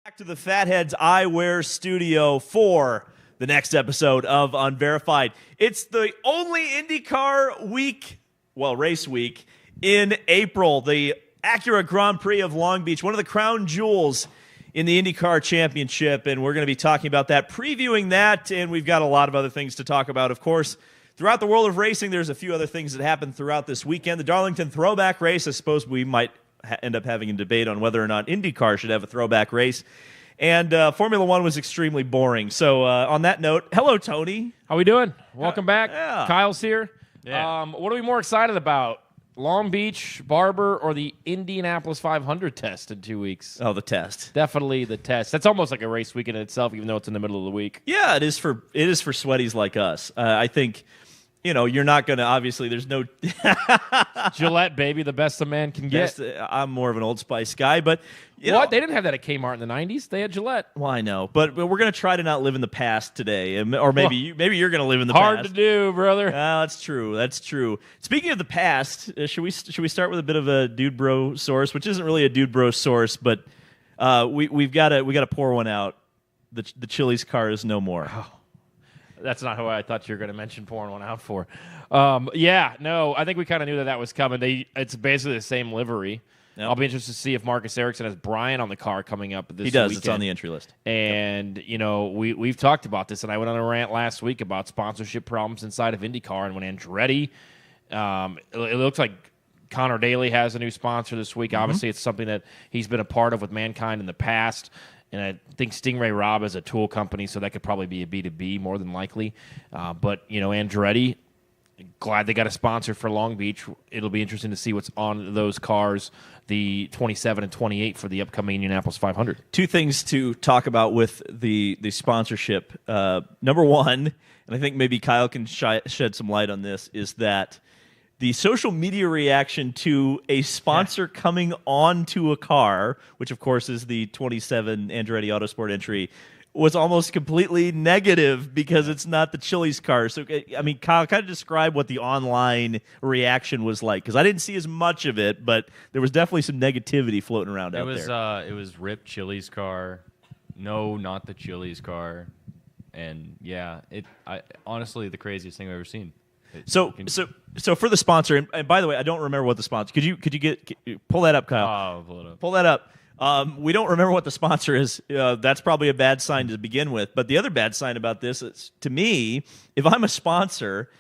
Back to the Fatheads Eyewear Studio for the next episode of Unverified. It's the only IndyCar week, race week, in April. The Acura Grand Prix of Long Beach, one of the crown jewels in the IndyCar Championship, and we're going to be talking about that, previewing that, and we've got a lot of other things to talk about, of course. Throughout the world of racing, there's a few other things that happened throughout this weekend. The Darlington Throwback race, I suppose we might end up having a debate on whether or not IndyCar should have a throwback race. And Formula One was extremely boring. So on that note, hello, Tony. How we doing? Welcome back. Yeah. Kyle's here. Yeah. What are we more excited about? Long Beach, Barber, or the Indianapolis 500 test in 2 weeks? Oh, the test. Definitely the test. That's almost like a race weekend in itself, even though it's in the middle of the week. Yeah, it is for sweaties like us. I think, you're not going to, obviously, there's no... Gillette, baby, the best a man can get. I'm more of an Old Spice guy, but... What? They didn't have that at Kmart in the 90s. They had Gillette. Well, I know, but we're going to try to not live in the past today, or maybe you're going to live in the past. Hard to do, brother. That's true. That's true. Speaking of the past, should we start with a bit of a dude bro source, which isn't really a dude bro source, but we got to pour one out. The Chili's car is no more. Oh. That's not who I thought you were going to mention pouring one out for. I think we kind of knew that was coming. It's basically the same livery. Yep. I'll be interested to see if Marcus Ericsson has Brian on the car coming up this He does. weekend. It's on the entry list. And, we've talked about this, and I went on a rant last week about sponsorship problems inside of IndyCar, and when Andretti, it looks like Connor Daly has a new sponsor this week. Mm-hmm. Obviously, it's something that he's been a part of with Mankind in the past. And I think Stingray Robb is a tool company, so that could probably be a B2B more than likely. But Andretti, glad they got a sponsor for Long Beach. It'll be interesting to see what's on those cars, the 27 and 28 for the upcoming Indianapolis 500. Two things to talk about with the sponsorship. Number one, and I think maybe Kyle can shed some light on this, is that the social media reaction to a sponsor coming onto a car, which of course is the 27 Andretti Autosport entry, was almost completely negative because it's not the Chili's car. So, I mean, Kyle, kind of describe what the online reaction was like, because I didn't see as much of it, but there was definitely some negativity floating around out there. It was rip Chili's car. No, not the Chili's car. And yeah, honestly the craziest thing I've ever seen. So for the sponsor, and by the way, I don't remember what the sponsor. Could you pull that up, Kyle? I'll pull it up. Pull that up. We don't remember what the sponsor is. That's probably a bad sign to begin with. But the other bad sign about this is, to me, if I'm a sponsor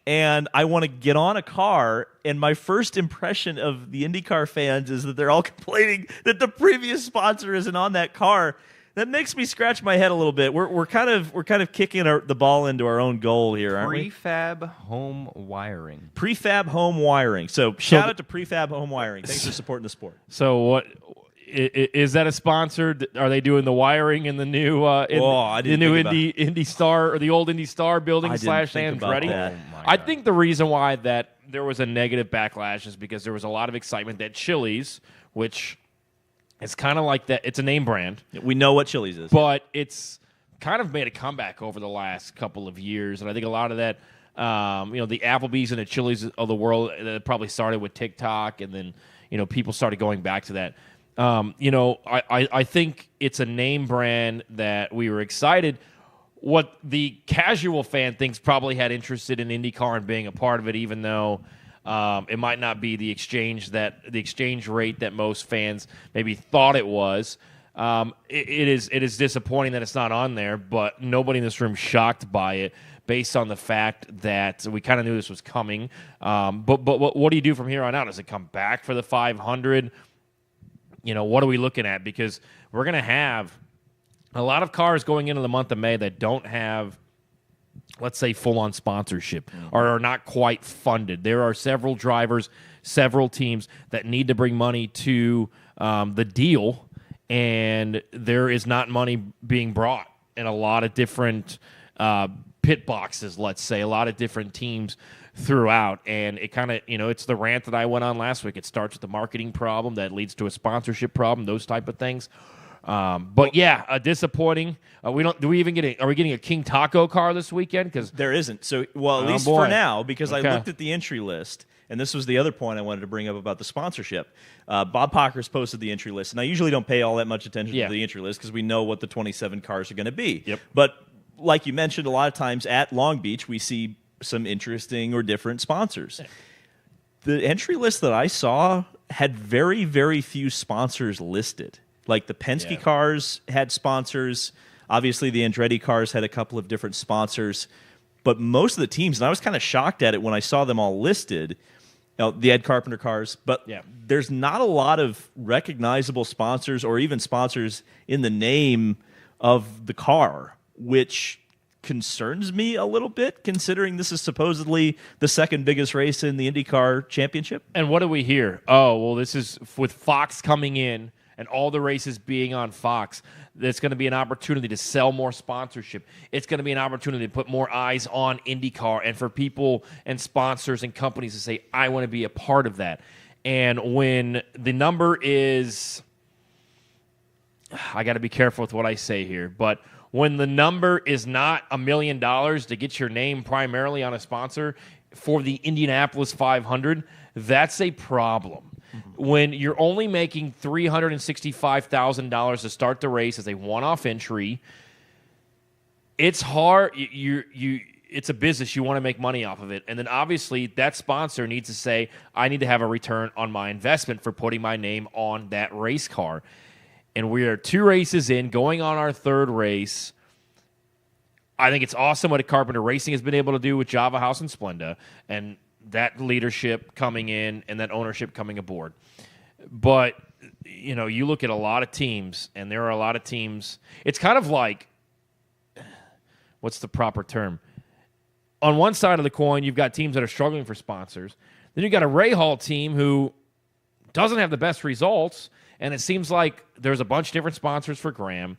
and I want to get on a car, and my first impression of the IndyCar fans is that they're all complaining that the previous sponsor isn't on that car, that makes me scratch my head a little bit. We're kind of kicking the ball into our own goal here, aren't we? Prefab home wiring. Prefab home wiring. So shout out to Prefab home wiring. Thanks for supporting the sport. So what is that a sponsor? Are they doing the wiring in the new Indy Star, or the old Indy Star building / Andretti? I think the reason why that there was a negative backlash is because there was a lot of excitement that Chili's, which it's kind of like that. It's a name brand. We know what Chili's is. But it's kind of made a comeback over the last couple of years. And I think a lot of that, the Applebee's and the Chili's of the world, that probably started with TikTok. And then, people started going back to that. I think it's a name brand that we were excited. What the casual fan thinks probably had interested in IndyCar and being a part of it, even though it might not be the exchange rate that most fans maybe thought it was. It is disappointing that it's not on there, but nobody in this room shocked by it, based on the fact that we kind of knew this was coming. But what do you do from here on out? Does it come back for the 500? What are we looking at? Because we're going to have a lot of cars going into the month of May that don't have, let's say, full-on sponsorship, or are not quite funded. There are several drivers, several teams that need to bring money to the deal, and there is not money being brought in a lot of different pit boxes, let's say, a lot of different teams throughout. And it kind of, it's the rant that I went on last week. It starts with the marketing problem that leads to a sponsorship problem, those type of things. But yeah, disappointing. Are we getting a King Taco car this weekend? Because there isn't. So, well, at least for now, because I looked at the entry list, and this was the other point I wanted to bring up about the sponsorship. Bob Pockers posted the entry list, and I usually don't pay all that much attention to the entry list because we know what the 27 cars are going to be. Yep. But like you mentioned, a lot of times at Long Beach, we see some interesting or different sponsors. The entry list that I saw had very, very few sponsors listed. Like the Penske cars had sponsors. Obviously, the Andretti cars had a couple of different sponsors. But most of the teams, and I was kind of shocked at it when I saw them all listed, the Ed Carpenter cars, but there's not a lot of recognizable sponsors or even sponsors in the name of the car, which concerns me a little bit, considering this is supposedly the second biggest race in the IndyCar championship. And what do we hear? Oh, well, this is with Fox coming in and all the races being on Fox. There's going to be an opportunity to sell more sponsorship. It's going to be an opportunity to put more eyes on IndyCar and for people and sponsors and companies to say, I want to be a part of that. And when the number is, I got to be careful with what I say here, but when the number is not $1 million to get your name primarily on a sponsor for the Indianapolis 500, that's a problem. When you're only making $365,000 to start the race as a one-off entry, it's hard. It's a business. You want to make money off of it. And then obviously that sponsor needs to say, I need to have a return on my investment for putting my name on that race car. And we are 2 races in, going on our 3rd race. I think it's awesome what Carpenter Racing has been able to do with Java House and Splenda, and that leadership coming in and that ownership coming aboard. But, you look at a lot of teams, and there are a lot of teams. It's kind of like, what's the proper term? On one side of the coin, you've got teams that are struggling for sponsors. Then you've got a Ray Hall team who doesn't have the best results, and it seems like there's a bunch of different sponsors for Graham.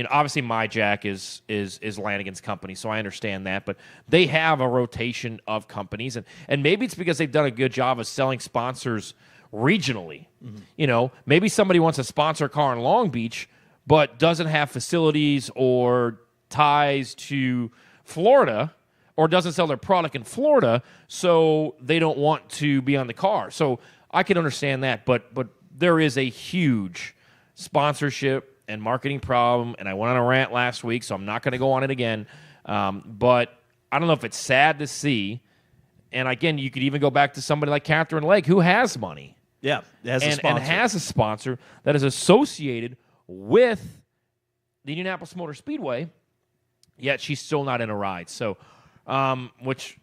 Obviously MyJack is Lanigan's company, so I understand that. But they have a rotation of companies, and maybe it's because they've done a good job of selling sponsors regionally. Mm-hmm. Maybe somebody wants to sponsor a car in Long Beach, but doesn't have facilities or ties to Florida, or doesn't sell their product in Florida, so they don't want to be on the car. So I can understand that, but there is a huge sponsorship and marketing problem, and I went on a rant last week, so I'm not going to go on it again. But I don't know if it's sad to see. And again, you could even go back to somebody like Catherine Legge, who has money. Yeah, has a sponsor. And has a sponsor that is associated with the Indianapolis Motor Speedway, yet she's still not in a ride. So, which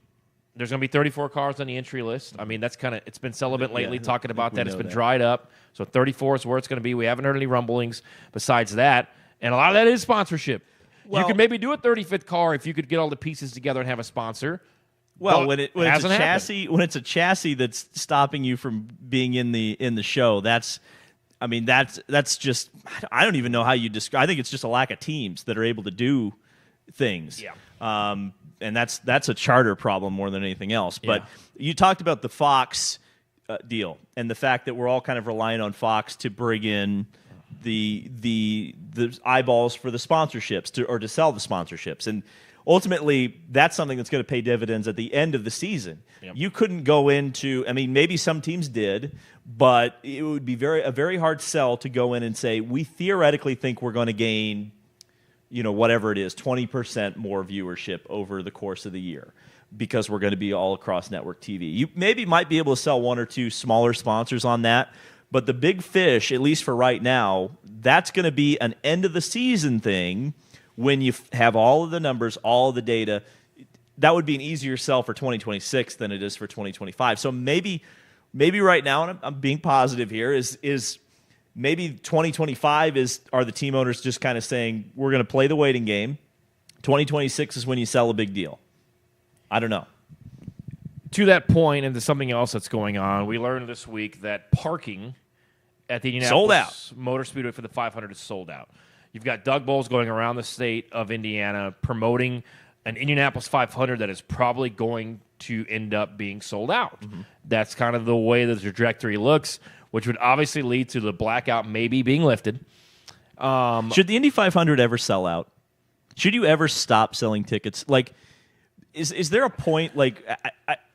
there's going to be 34 cars on the entry list. I mean, that's it's been celibate lately, talking about that. It's been dried up. So 34 is where it's going to be. We haven't heard any rumblings besides that. And a lot of that is sponsorship. Well, you could maybe do a 35th car if you could get all the pieces together and have a sponsor. Well, when it's a chassis that's stopping you from being in the show, that's just, I don't even know how you describe. I think it's just a lack of teams that are able to do things. Yeah. And that's a charter problem more than anything else. But you talked about the Fox deal and the fact that we're all kind of relying on Fox to bring in the eyeballs for the sponsorships to sell the sponsorships. And ultimately, that's something that's going to pay dividends at the end of the season. Yep. You couldn't go into, maybe some teams did, but it would be a very hard sell to go in and say, we theoretically think we're going to gain, whatever it is, 20% more viewership over the course of the year because we're going to be all across network TV. You maybe might be able to sell 1 or 2 smaller sponsors on that, but the big fish, at least for right now, that's going to be an end-of-the-season thing when you have all of the numbers, all of the data. That would be an easier sell for 2026 than it is for 2025. So maybe right now, and I'm being positive here, is maybe 2025 are the team owners just kind of saying, we're going to play the waiting game. 2026 is when you sell a big deal. I don't know. To that point, and to something else that's going on, we learned this week that parking at the Indianapolis Motor Speedway for the 500 is sold out. You've got Doug Bowles going around the state of Indiana promoting an Indianapolis 500 that is probably going to end up being sold out. Mm-hmm. That's kind of the way the trajectory looks, which would obviously lead to the blackout maybe being lifted. Should the Indy 500 ever sell out? Should you ever stop selling tickets? Like, is there a point? Like,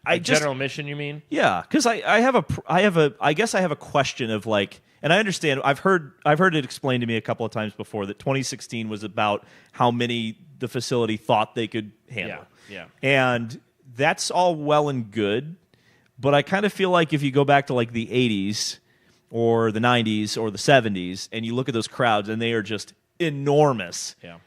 I just general mission, you mean? Yeah, because I guess I have a question of like, and I understand. I've heard it explained to me a couple of times before that 2016 was about how many the facility thought they could handle. Yeah. And that's all well and good, but I kind of feel like if you go back to like the 80s or the 90s or the 70s and you look at those crowds and they are just enormous. Yeah.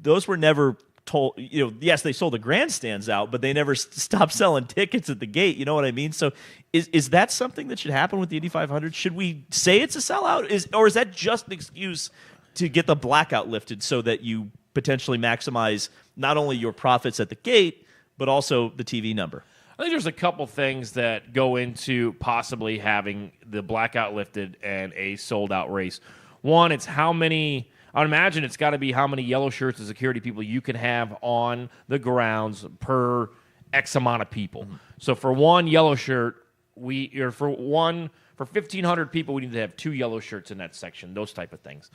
Those were never told, yes, they sold the grandstands out, but they never stopped selling tickets at the gate. You know what I mean? So is that something that should happen with the Indy 500? Should we say it's a sellout? Or is that just an excuse to get the blackout lifted so that you potentially maximize not only your profits at the gate, but also the TV number? I think there's a couple things that go into possibly having the blackout lifted and a sold-out race. One, it's how many... I would imagine it's got to be how many yellow shirts and security people you can have on the grounds per X amount of people. Mm-hmm. So for one yellow shirt, for 1,500 people, we need to have 2 yellow shirts in that section. Those type of things.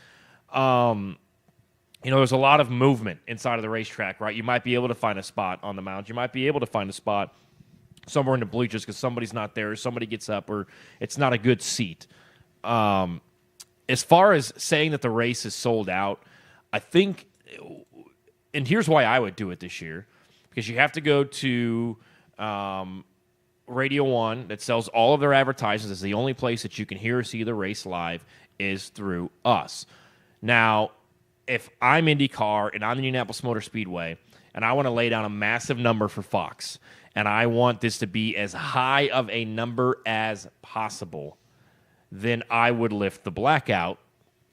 There's a lot of movement inside of the racetrack, right? You might be able to find a spot on the mound. You might be able to find a spot somewhere in the bleachers because somebody's not there, or somebody gets up, or it's not a good seat. As far as saying that the race is sold out, I think, and here's why I would do it this year, because you have to go to Radio 1 that sells all of their advertisements. It's the only place that you can hear or see the race live is through us. Now, if I'm IndyCar and I'm the Indianapolis Motor Speedway and I want to lay down a massive number for Fox and I want this to be as high of a number as possible, then I would lift the blackout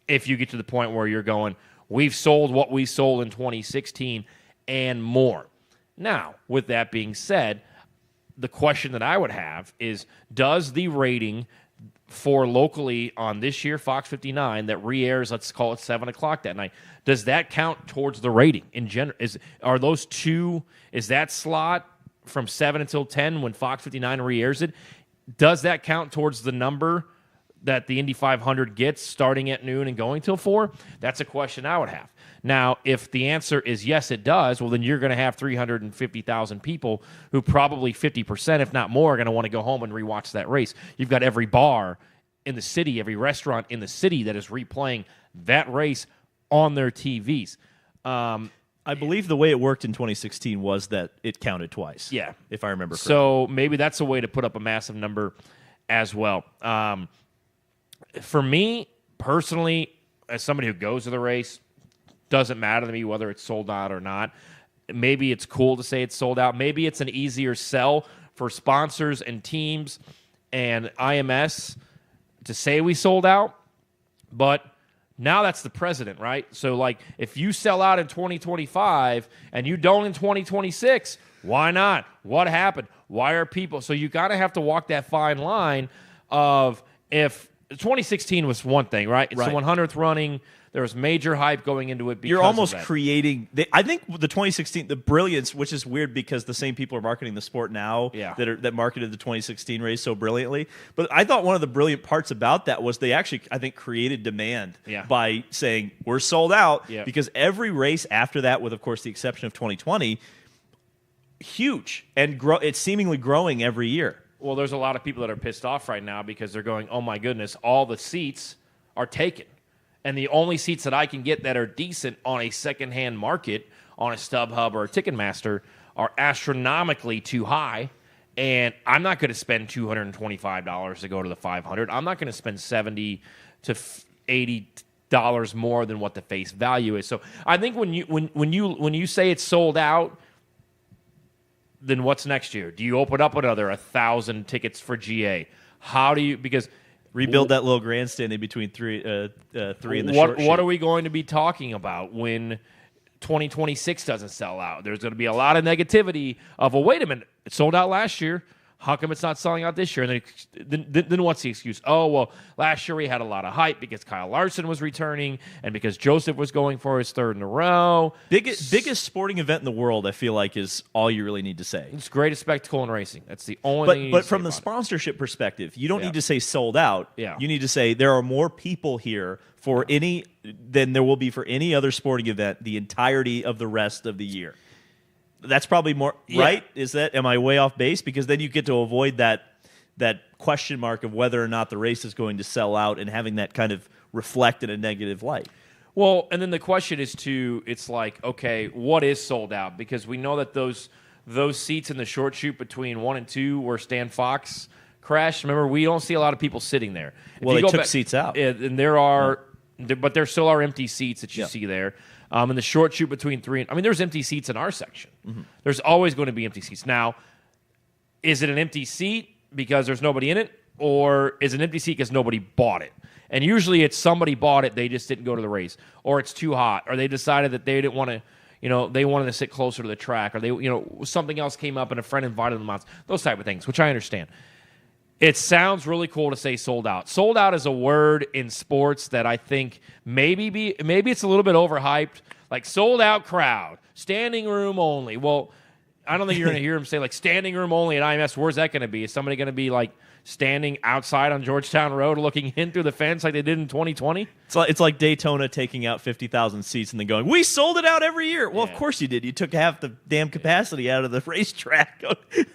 if you get to the point where you're going, we've sold what we sold in 2016 and more. Now, with that being said, the question that I would have is, does the rating for locally on this year Fox 59 that re-airs, let's call it 7 o'clock that night, does that count towards the rating in general? Is that slot from 7 until 10 when Fox 59 re-airs it, does that count towards the number that the Indy 500 gets starting at noon and going till 4? That's a question I would have. Now, if the answer is yes, it does, well, then you're going to have 350,000 people who probably 50%, if not more, are going to want to go home and rewatch that race. You've got every bar in the city, every restaurant in the city that is replaying that race on their TVs. I believe the way it worked in 2016 was that it counted twice. Yeah. If I remember correctly. So maybe that's a way to put up a massive number as well. For me, personally, as somebody who goes to the race, doesn't matter to me whether it's sold out or not. Maybe it's cool to say it's sold out. Maybe it's an easier sell for sponsors and teams and IMS to say we sold out. But now that's the precedent, right? So, like, if you sell out in 2025 and you don't in 2026, why not? What happened? Why are people... So you got to have to walk that fine line of if... 2016 was one thing, right? It's the 100th running. There was major hype going into it. You're almost creating... I think the 2016, the brilliance, which is weird because the same people are marketing the sport now that marketed the 2016 race so brilliantly. But I thought one of the brilliant parts about that was they actually, I think, created demand by saying, we're sold out. Yeah. Because every race after that, with, of course, the exception of 2020, huge. And it's seemingly growing every year. Well, there's a lot of people that are pissed off right now because they're going, oh, my goodness, all the seats are taken. And the only seats that I can get that are decent on a secondhand market, on a StubHub or a Ticketmaster, are astronomically too high. And I'm not going to spend $225 to go to the 500. I'm not going to spend $70 to $80 more than what the face value is. So I think when you say it's sold out, then what's next year? Do you open up another 1,000 tickets for GA? How do you... Because... Rebuild that little grandstand in between three and the short sheet. What are we going to be talking about when 2026 doesn't sell out? There's going to be a lot of negativity of, well, wait a minute, it sold out last year. How come it's not selling out this year? And then what's the excuse? Oh, well, last year we had a lot of hype because Kyle Larson was returning and because Joseph was going for his third in a row. Biggest sporting event in the world, I feel like, is all you really need to say. It's greatest spectacle in racing. That's the only thing you need But to from say the about it. sponsorship perspective, you don't need to say sold out. Yeah. You need to say there are more people here for any than there will be for any other sporting event the entirety of the rest of the year. That's probably more right. Am I way off base? Because then you get to avoid that question mark of whether or not the race is going to sell out and having that kind of reflect in a negative light. Well, and then the question is it's like, okay, what is sold out? Because we know that those seats in the short chute between 1 and 2 where Stan Fox crashed. Remember, we don't see a lot of people sitting there. Well, they took seats out, and but there still are empty seats that you see there. In the short chute between 3 and... there's empty seats in our section. Mm-hmm. There's always going to be empty seats. Now, is it an empty seat because there's nobody in it, or is it an empty seat because nobody bought it? And usually it's somebody bought it, they just didn't go to the race, or it's too hot, or they decided that they didn't want to, they wanted to sit closer to the track, or they, something else came up and a friend invited them out. Those type of things, which I understand. It sounds really cool to say sold out. Sold out is a word in sports that I think maybe it's a little bit overhyped. Like sold out crowd, standing room only. Well, I don't think you're going to hear him say like standing room only at IMS. Where's that going to be? Is somebody going to be like standing outside on Georgetown Road looking in through the fence like they did in 2020? It's like Daytona taking out 50,000 seats and then going, we sold it out every year. Well, of course you did. You took half the damn capacity out of the racetrack.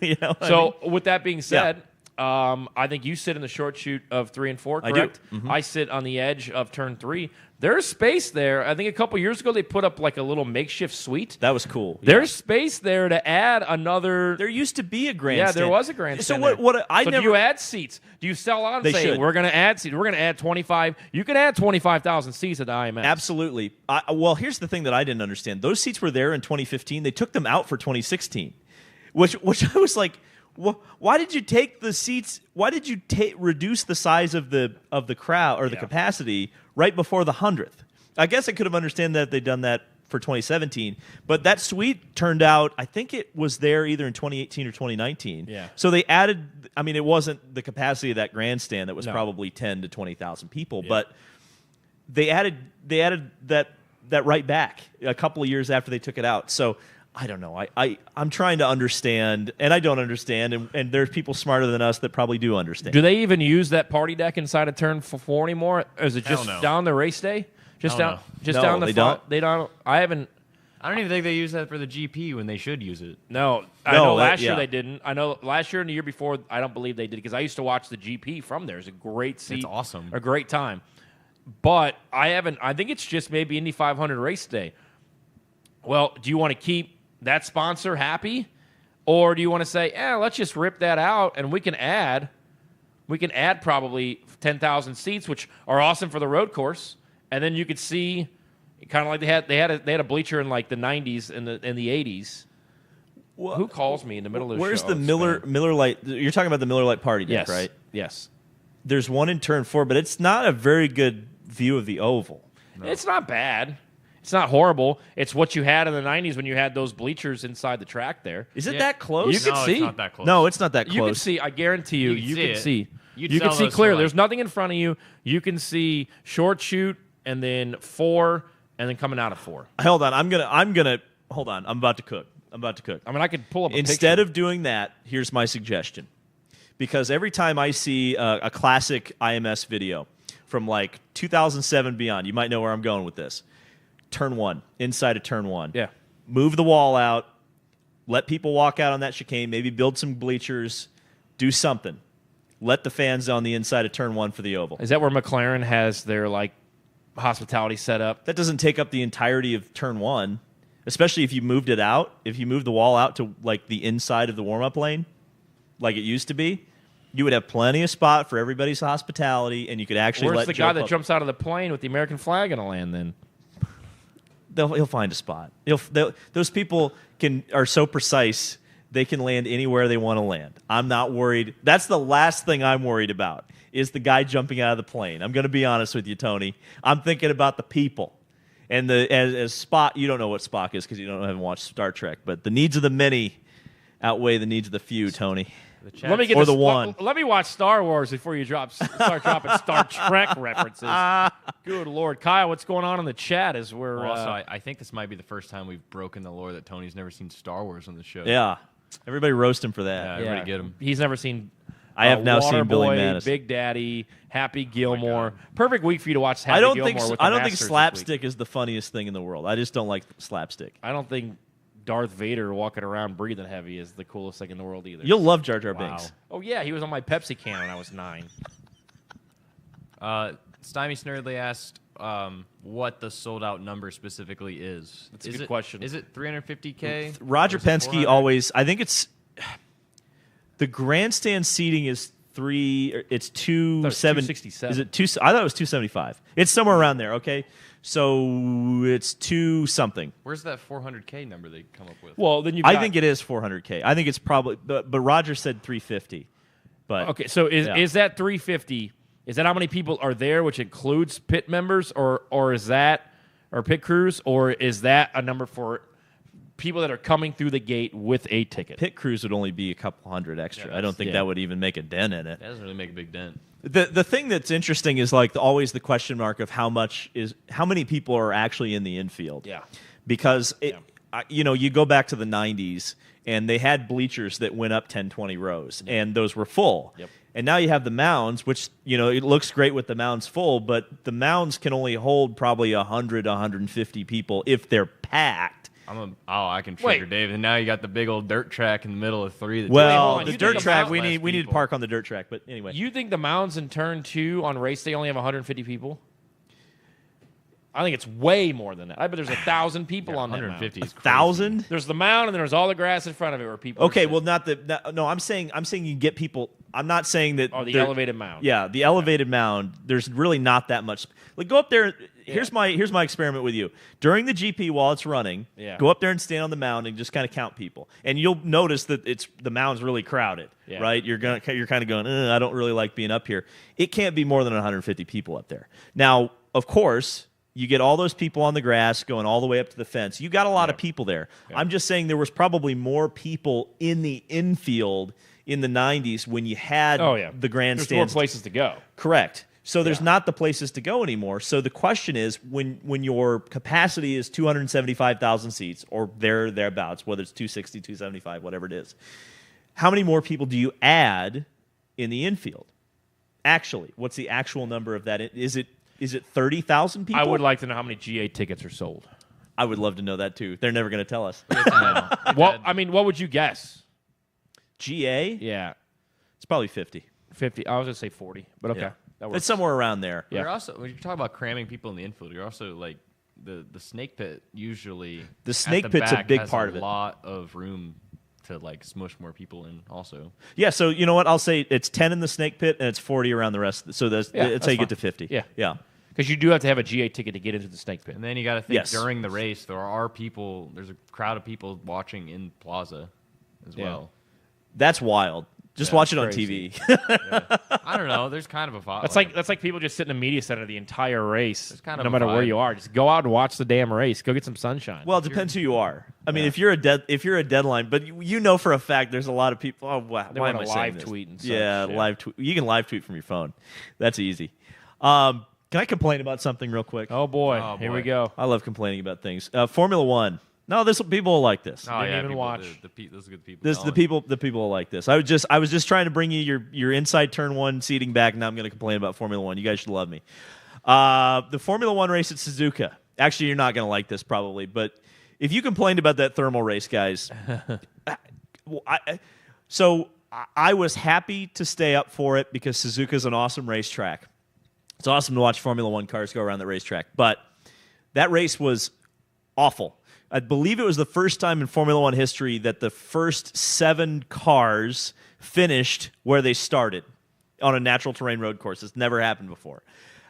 With that being said... I think you sit in the short chute of 3 and 4, correct? I do. Mm-hmm. I sit on the edge of turn 3. There's space there. I think a couple years ago they put up like a little makeshift suite. That was cool. There's space there to add another. There used to be a grandstand. Yeah, there was a grandstand. So do you add seats? Do you sell out and say we're going to add seats? We're going to add 25. You can add 25,000 seats at the IMS. Absolutely. Well, here's the thing that I didn't understand. Those seats were there in 2015. They took them out for 2016, which I was like. Why did you take the seats? Why did you reduce the size of the crowd or the capacity right before the 100th? I guess I could have understood that they'd done that for 2017, but that suite turned out. I think it was there either in 2018 or 2019. Yeah. So they added. It wasn't the capacity of that grandstand that was probably 10 to 20,000 people, but they added that right back a couple of years after they took it out. So. I don't know. I'm trying to understand, and I don't understand, and there's people smarter than us that probably do understand. Do they even use that party deck inside of turn 4 anymore? Or is it just down the race day? Down the front? They don't. I don't even think they use that for the GP when they should use it. No, I know last year they didn't. I know last year and the year before, I don't believe they did because I used to watch the GP from there. It's a great seat. It's awesome. A great time. But I think it's just maybe Indy 500 race day. Well, do you want to keep that sponsor happy, or do you want to say, let's just rip that out and we can add probably 10,000 seats, which are awesome for the road course, and then you could see kind of like they had a bleacher in like the 90s and the 80s. Well, who calls me in the middle of the show? Where's the Miller Lite? You're talking about the Miller Lite party deck, right? Yes. There's one in turn 4, but it's not a very good view of the oval. No. It's not bad. It's not horrible. It's what you had in the 90s when you had those bleachers inside the track there. Is it that close? You can see. It's not that close. No, it's not that close. You can see. I guarantee you can see. You can see clearly. There's nothing in front of you. You can see short chute and then 4 and then coming out of 4. Hold on. I'm gonna hold on. I'm about to cook. I could pull up a Instead picture. of doing that, here's my suggestion. Because every time I see a classic IMS video from like 2007 beyond, you might know where I'm going with this. Turn 1, inside of turn 1. Yeah. Move the wall out. Let people walk out on that chicane. Maybe build some bleachers. Do something. Let the fans on the inside of turn 1 for the oval. Is that where McLaren has their like hospitality set up? That doesn't take up the entirety of turn 1, especially if you moved it out. If you moved the wall out to like the inside of the warm-up lane, like it used to be, you would have plenty of spot for everybody's hospitality, and you could actually Where's let the guy that jumps out of the plane with the American flag in a land then? He'll find a spot. Those people are so precise, they can land anywhere they want to land. I'm not worried. That's the last thing I'm worried about is the guy jumping out of the plane. I'm going to be honest with you, Tony. I'm thinking about the people. And as Spock, you don't know what Spock is because you haven't watched Star Trek, but the needs of the many outweigh the needs of the few, Tony. Let me get or this, the one. Let me watch Star Wars before you start dropping Star Trek references. Good Lord. Kyle, what's going on in the chat as we're... Also, I think this might be the first time we've broken the lore that Tony's never seen Star Wars on the show. Yeah. Everybody roast him for that. Yeah, everybody get him. He's never seen... I have now seen Billy Waterboy, Madison. Big Daddy, Happy Gilmore. Perfect week for you to watch Happy I don't Gilmore think with the I don't think Masters this slapstick week. is the funniest thing in the world. I just don't like slapstick. I don't think Darth Vader walking around breathing heavy is the coolest thing in the world either. You'll love Jar Jar Binks. Oh, yeah, he was on my Pepsi can when I was 9. Stymie Snurdly asked what the sold-out number specifically is. That's a good question. Is it 350K? Roger Or is it Penske 400? always. I think it's the grandstand seating is it's 270. 267. Is it two? I thought it was 275. It's somewhere around there. Okay, so it's 2 something. Where's that 400K number they come up with? Well, then you. I think it is 400K. I think it's probably, but Roger said 350. But Okay, so Yeah. is that 350? Is that how many people are there, which includes pit members, or is that or pit crews, or is that a number for people that are coming through the gate with a ticket? pit crews would only be a couple hundred extra. I don't think yeah. that would even make a dent in it. That doesn't really make a big dent. The thing that's interesting is like always the question mark of how many people are actually in the infield. Yeah. Because you go back to the 90s and they had bleachers that went up 10, 20 rows and those were full. Yep. And now you have the mounds, which it looks great with the mounds full, but the mounds can only hold probably 100, 150 people if they're packed. I can trigger Wait. Dave. And now you got the big old dirt track in the middle of 3. That hold Well, on, the you dirt think track about we less need to people. park on the dirt track, but anyway. You think the mounds in turn 2 on race day only have 150 people? I think it's way more than that. I bet there's 1,000 people on that 150 mound. is crazy. 1,000? There's the mound, and there's all the grass in front of it where people. Okay, are well, sitting. no. I'm saying you get people. I'm not saying that. Oh, the they're- elevated mound. Yeah, the elevated mound. There's really not that much. Like, go up there. Here's my experiment with you. During the GP while it's running, Yeah. go up there and stand on the mound and just kind of count people, and you'll notice that the mound's really crowded. Yeah. Right? You're kind of going. I don't really like being up here. It can't be more than 150 people up there. Now, of course. You get all those people on the grass going all the way up to the fence. You got a lot of people there. Yeah. I'm just saying there was probably more people in the infield in the 90s when you had the There's grandstands. more places to go. Correct. So there's not the places to go anymore. So the question is, when your capacity is 275,000 seats or thereabouts, whether it's 260, 275, whatever it is, how many more people do you add in the infield? Actually, what's the actual number of that? Is it 30,000 people? I would like to know how many GA tickets are sold. I would love to know that too. They're never going to tell us. What would you guess? GA? Yeah, It's probably 50. 50. I was gonna say 40, but okay, Yeah. that works. It's somewhere around there. Yeah. You're also when you talk about cramming people in the infield, you're also like the snake pit usually. The at snake the pit's a back big has part of it. A lot of room to like smush more people in. Also, Yeah, so you know what? I'll say it's 10 in the snake pit and it's 40 around the rest. So that's how you fine. get to 50. Yeah. Yeah. Because you do have to have a GA ticket to get into the snake pit. and then you got to think Yes. during the race there are people. There's a crowd of people watching in plaza as well. That's wild. Just Yeah, watch it on crazy. TV. I don't know. There's kind of a vibe. That's like people just sit in the media center the entire race, It's kind of no a matter where vibe. you are. Just go out and watch the damn race. Go get some sunshine. Well, it depends who you are. I mean, if you're a deadline, but you know for a fact there's a lot of people. Oh, wow. They Why want am I to saying live this? tweet and such, Yeah, yeah. live tweet. You can live tweet from your phone. That's easy. Can I complain about something real quick? oh boy, Oh, here boy. we go. I love complaining about things. Formula One. No, people will like this. Oh Didn't yeah, even people, watch. those are good people. This the people will like this. I was just trying to bring you your inside turn one seating back. Now I'm going to complain about Formula One. You guys should love me. The Formula One race at Suzuka. Actually, you're not going to like this probably, but if you complained about that thermal race, guys, I was happy to stay up for it because Suzuka's an awesome racetrack. It's awesome to watch Formula One cars go around the racetrack, but that race was awful. I believe it was the first time in Formula One history that the first 7 cars finished where they started on a natural terrain road course. It's never happened before.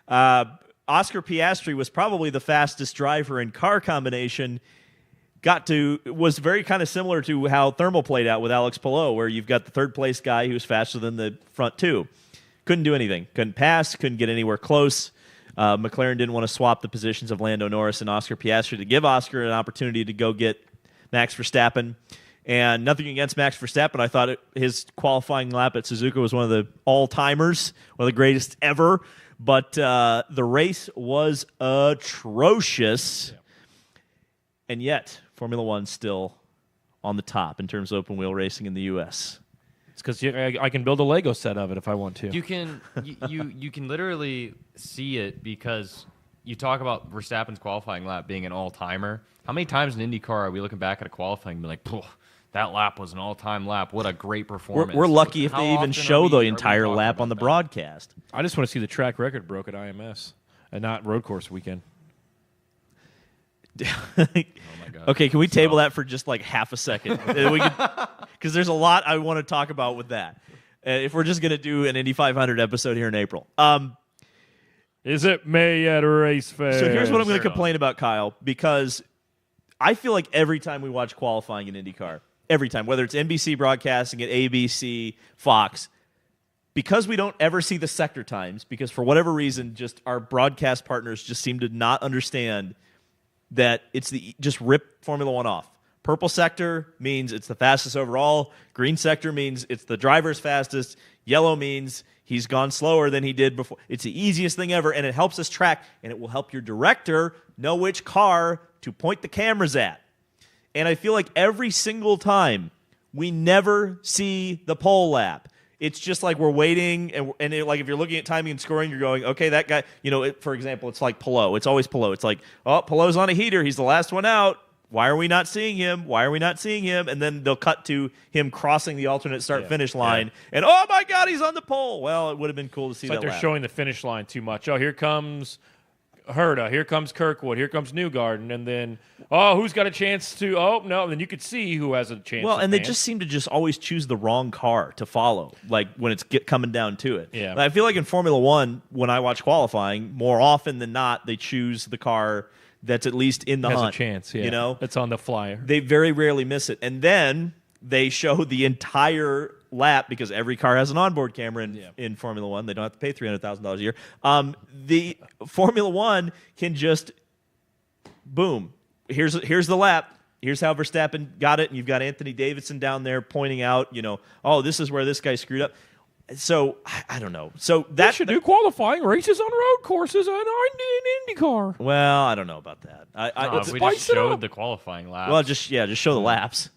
Oscar Piastri was probably the fastest driver in car combination. Was very kind of similar to how thermal played out with Alex Palou, where you've got the third place guy who's faster than the front 2. Couldn't do anything. Couldn't pass. Couldn't get anywhere close. McLaren didn't want to swap the positions of Lando Norris and Oscar Piastri to give Oscar an opportunity to go get Max Verstappen. And nothing against Max Verstappen. I thought his qualifying lap at Suzuka was one of the all-timers, one of the greatest ever. But the race was atrocious. Yeah. And yet, Formula One still on the top in terms of open-wheel racing in the U.S. It's because I can build a Lego set of it if I want to. You can you can literally see it because you talk about Verstappen's qualifying lap being an all-timer. How many times in IndyCar are we looking back at a qualifying and be like, that lap was an all-time lap. What a great performance. We're lucky if they even show the entire lap on the broadcast. I just want to see the track record broke at IMS and not road course weekend. Oh my God. Okay, can we table that for just like half a second? Because there's a lot I want to talk about with that. If we're just going to do an Indy 500 episode here in April. Is it May at a race fair? So here's what I'm going to complain about, Kyle, because I feel like every time we watch qualifying in IndyCar, every time, whether it's NBC broadcasting it, ABC, Fox, because we don't ever see the sector times, because for whatever reason, just our broadcast partners just seem to not understand that it's just rip Formula One off. Purple sector means it's the fastest overall. Green sector means it's the driver's fastest. Yellow means he's gone slower than he did before. It's the easiest thing ever, and it helps us track, and it will help your director know which car to point the cameras at. And I feel like every single time we never see the pole lap. It's just like we're waiting, and like if you're looking at timing and scoring, you're going, okay, that guy, for example, it's like Palou. It's always Palou. It's like, oh, Palou's on a heater. He's the last one out. Why are we not seeing him? Why are we not seeing him? And then they'll cut to him crossing the alternate start-finish line, and oh my God, he's on the pole. Well, it would have been cool to see that. It's like they're lap. showing the finish line too much. Oh, here comes Herta, here comes Kirkwood, here comes Newgarden, and then, who's got a chance to, and then you could see who has a chance. Well, and they just seem to just always choose the wrong car to follow, like when it's coming down to it. Yeah. I feel like in Formula One, when I watch qualifying, more often than not, they choose the car that's at least in the has hunt. A chance, yeah. It's on the flyer. They very rarely miss it. And then they show the entire lap because every car has an onboard camera in Formula One. They don't have to pay $300,000 a year. The Formula One can just, boom, here's the lap. Here's how Verstappen got it. And you've got Anthony Davidson down there pointing out, this is where this guy screwed up. So, I don't know. So that should do qualifying races on road courses and in IndyCar. Well, I don't know about that. We just showed the qualifying lap. Well, just show the laps.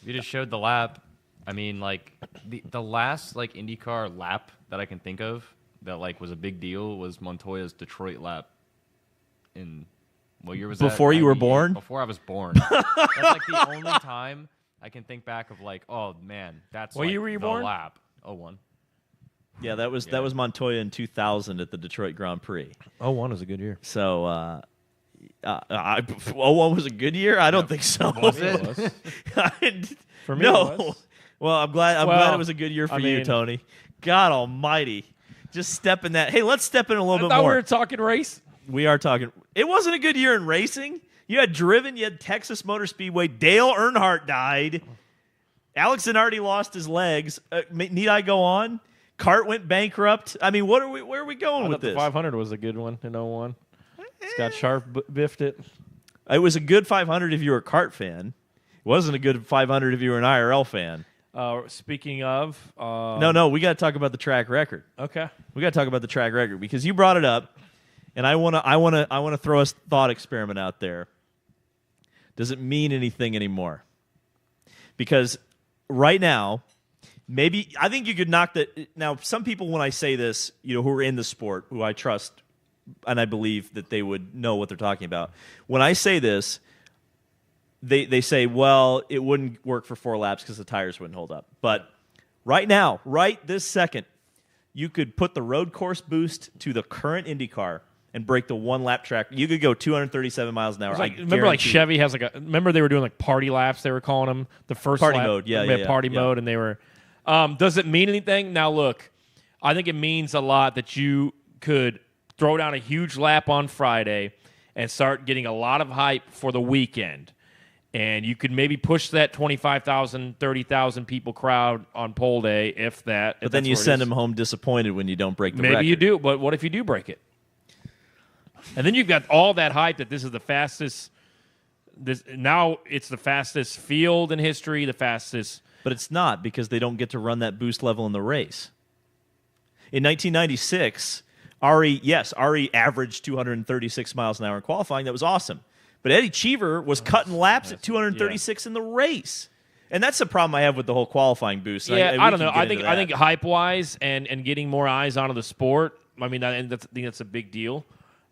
We just showed the lap. I mean, like the last IndyCar lap that I can think of that was a big deal was Montoya's Detroit lap. In what year was that? Before you were born? Before I was born. That's the only time I can think back of oh man, that's what year were you born? Lap. 01. Yeah, that was Montoya in 2000 at the Detroit Grand Prix. 01 was a good year. So, 01 was a good year? I don't think so. Was it? For me, no. it was. Well, I'm glad it was a good year for you, Tony. God almighty. Just step in that. Hey, let's step in a little bit more. We were talking race. We are talking. It wasn't a good year in racing. You had Driven, you had Texas Motor Speedway. Dale Earnhardt died. Alex Zanardi lost his legs. Need I go on? Cart went bankrupt. I mean, where are we going with this? The 500 was a good one in 01. Scott Sharp biffed it. It was a good 500 if you were a Cart fan. It wasn't a good 500 if you were an IRL fan. Speaking of... No, we got to talk about the track record. Okay. We got to talk about the track record because you brought it up, and I want to throw a thought experiment out there. Does it mean anything anymore? Because right now... Maybe I think you could knock that. Now, some people, when I say this, who are in the sport, who I trust, and I believe that they would know what they're talking about. When I say this, they say, well, it wouldn't work for 4 laps because the tires wouldn't hold up. But right now, right this second, you could put the road course boost to the current IndyCar and break the 1 lap track. You could go 237 miles an hour. Remember, Chevy has remember they were doing party laps. They were calling them the first party lap, mode. Yeah, party mode, and they were. Does it mean anything? Now, look, I think it means a lot that you could throw down a huge lap on Friday and start getting a lot of hype for the weekend. And you could maybe push that 25,000, 30,000 people crowd on pole day, if that. But then you send them home disappointed when you don't break the record. Maybe you do, but what if you do break it? And then you've got all that hype that this is the fastest now it's the fastest field in history, the fastest. But it's not, because they don't get to run that boost level in the race. In 1996, Ari averaged 236 miles an hour in qualifying. That was awesome. But Eddie Cheever was cutting laps at 236 in the race. And that's the problem I have with the whole qualifying boost. Yeah, I don't know. I think hype-wise and getting more eyes onto the sport, I think that's a big deal.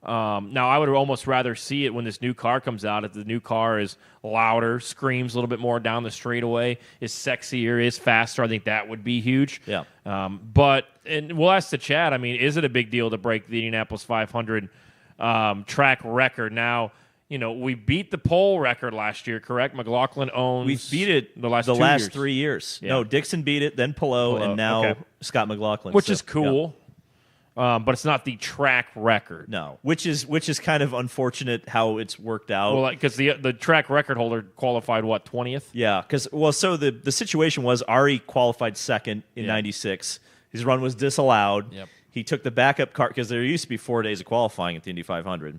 Now, I would almost rather see it when this new car comes out. If the new car is louder, screams a little bit more down the straightaway, is sexier, is faster, I think that would be huge. Yeah. And we'll ask the chat, I mean, is it a big deal to break the Indianapolis 500 track record? Now, we beat the pole record last year, correct? McLaughlin owns. We beat it the last 3 years. Yeah. No, Dixon beat it, then Palou, and now Scott McLaughlin. Which is cool. Yeah. But it's not the track record. No, which is kind of unfortunate how it's worked out. Well, because the track record holder qualified, 20th? Yeah, so the situation was Ari qualified second in 96. His run was disallowed. Yep. He took the backup car, because there used to be 4 days of qualifying at the Indy 500.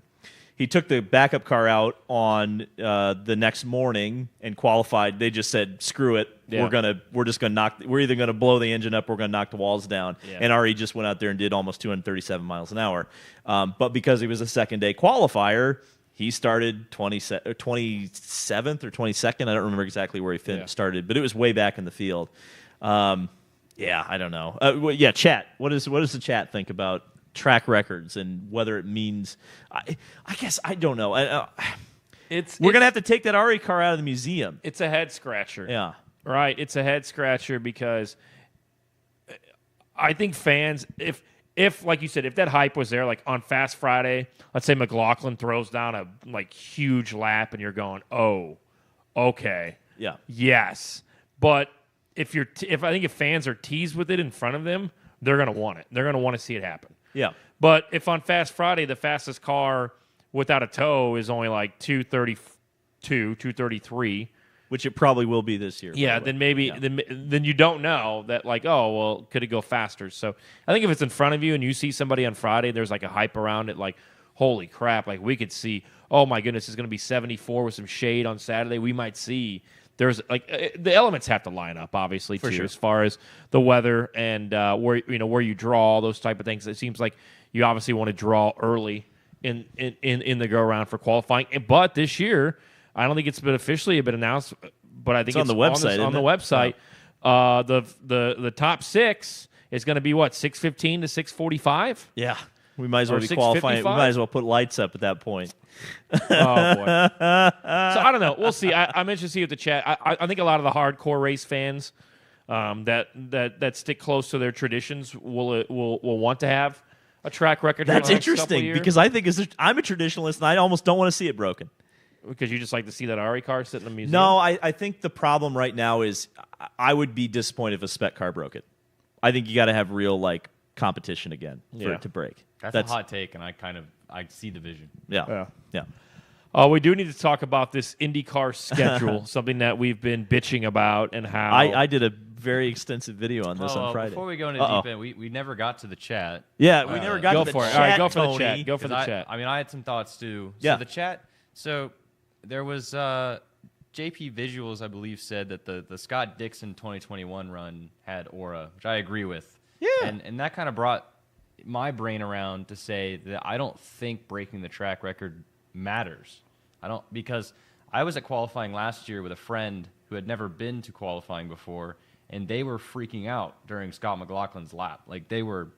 He took the backup car out on the next morning and qualified. They just said, "Screw it, we're either gonna blow the engine up, or we're gonna knock the walls down." Yeah. And Ari just went out there and did almost 237 miles an hour. But because he was a second day qualifier, he started 27th or 22nd. I don't remember exactly where he started, but it was way back in the field. I don't know. Chat. What does the chat think about track records and whether it means? I guess I don't know. We're gonna have to take that Ari car out of the museum. It's a head scratcher. Yeah, right. It's a head scratcher because I think fans, if like you said, if that hype was there, like on Fast Friday, let's say McLaughlin throws down a huge lap, and you're going, oh, okay, yeah, yes. But if fans are teased with it in front of them, they're gonna want it. They're gonna want to see it happen. yeah. But if on Fast Friday the fastest car without a tow is only like 232, 233, Which it probably will be this year. yeah, then maybe then you don't know that, like, oh, well, could it go faster? So I think if it's in front of you and you see somebody on Friday, there's like a hype around it, like, holy crap, like we could see, oh my goodness, it's going to be 74 with some shade on Saturday. We might see. There's the elements have to line up, obviously, too, as far as the weather and where you draw, those type of things. It seems like you obviously want to draw early in the go around for qualifying. But this year, I don't think it's been officially announced, but I think it's on the website. On the website, the top 6 is going to be 6:15 to 6:45. Yeah, we might as well be qualifying. We might as well put lights up at that point. Oh boy! So I don't know. We'll see. I'm interested to see what the chat. I think a lot of the hardcore race fans that stick close to their traditions will want to have a track record. That's interesting, because I think I'm a traditionalist and I almost don't want to see it broken. Because you just like to see that Ari car sit in the museum. No, I think the problem right now is I would be disappointed if a spec car broke it. I think you got to have real competition again for it to break. That's a hot take, and I see the vision. Yeah. We do need to talk about this IndyCar schedule, something that we've been bitching about, and how I did a very extensive video on this on Friday. Before we go into deep end, we never got to the chat. Yeah, we never got to the chat. All right, go for Tony. the chat. Go for the chat. I had some thoughts too. So Yeah. the chat. So there was JP Visuals, I believe, said that the Scott Dixon 2021 run had aura, which I agree with. Yeah. And that kind of brought my brain around to say that I don't think breaking the track record matters. Because I was at qualifying last year with a friend who had never been to qualifying before, and they were freaking out during Scott McLaughlin's lap. Like, they were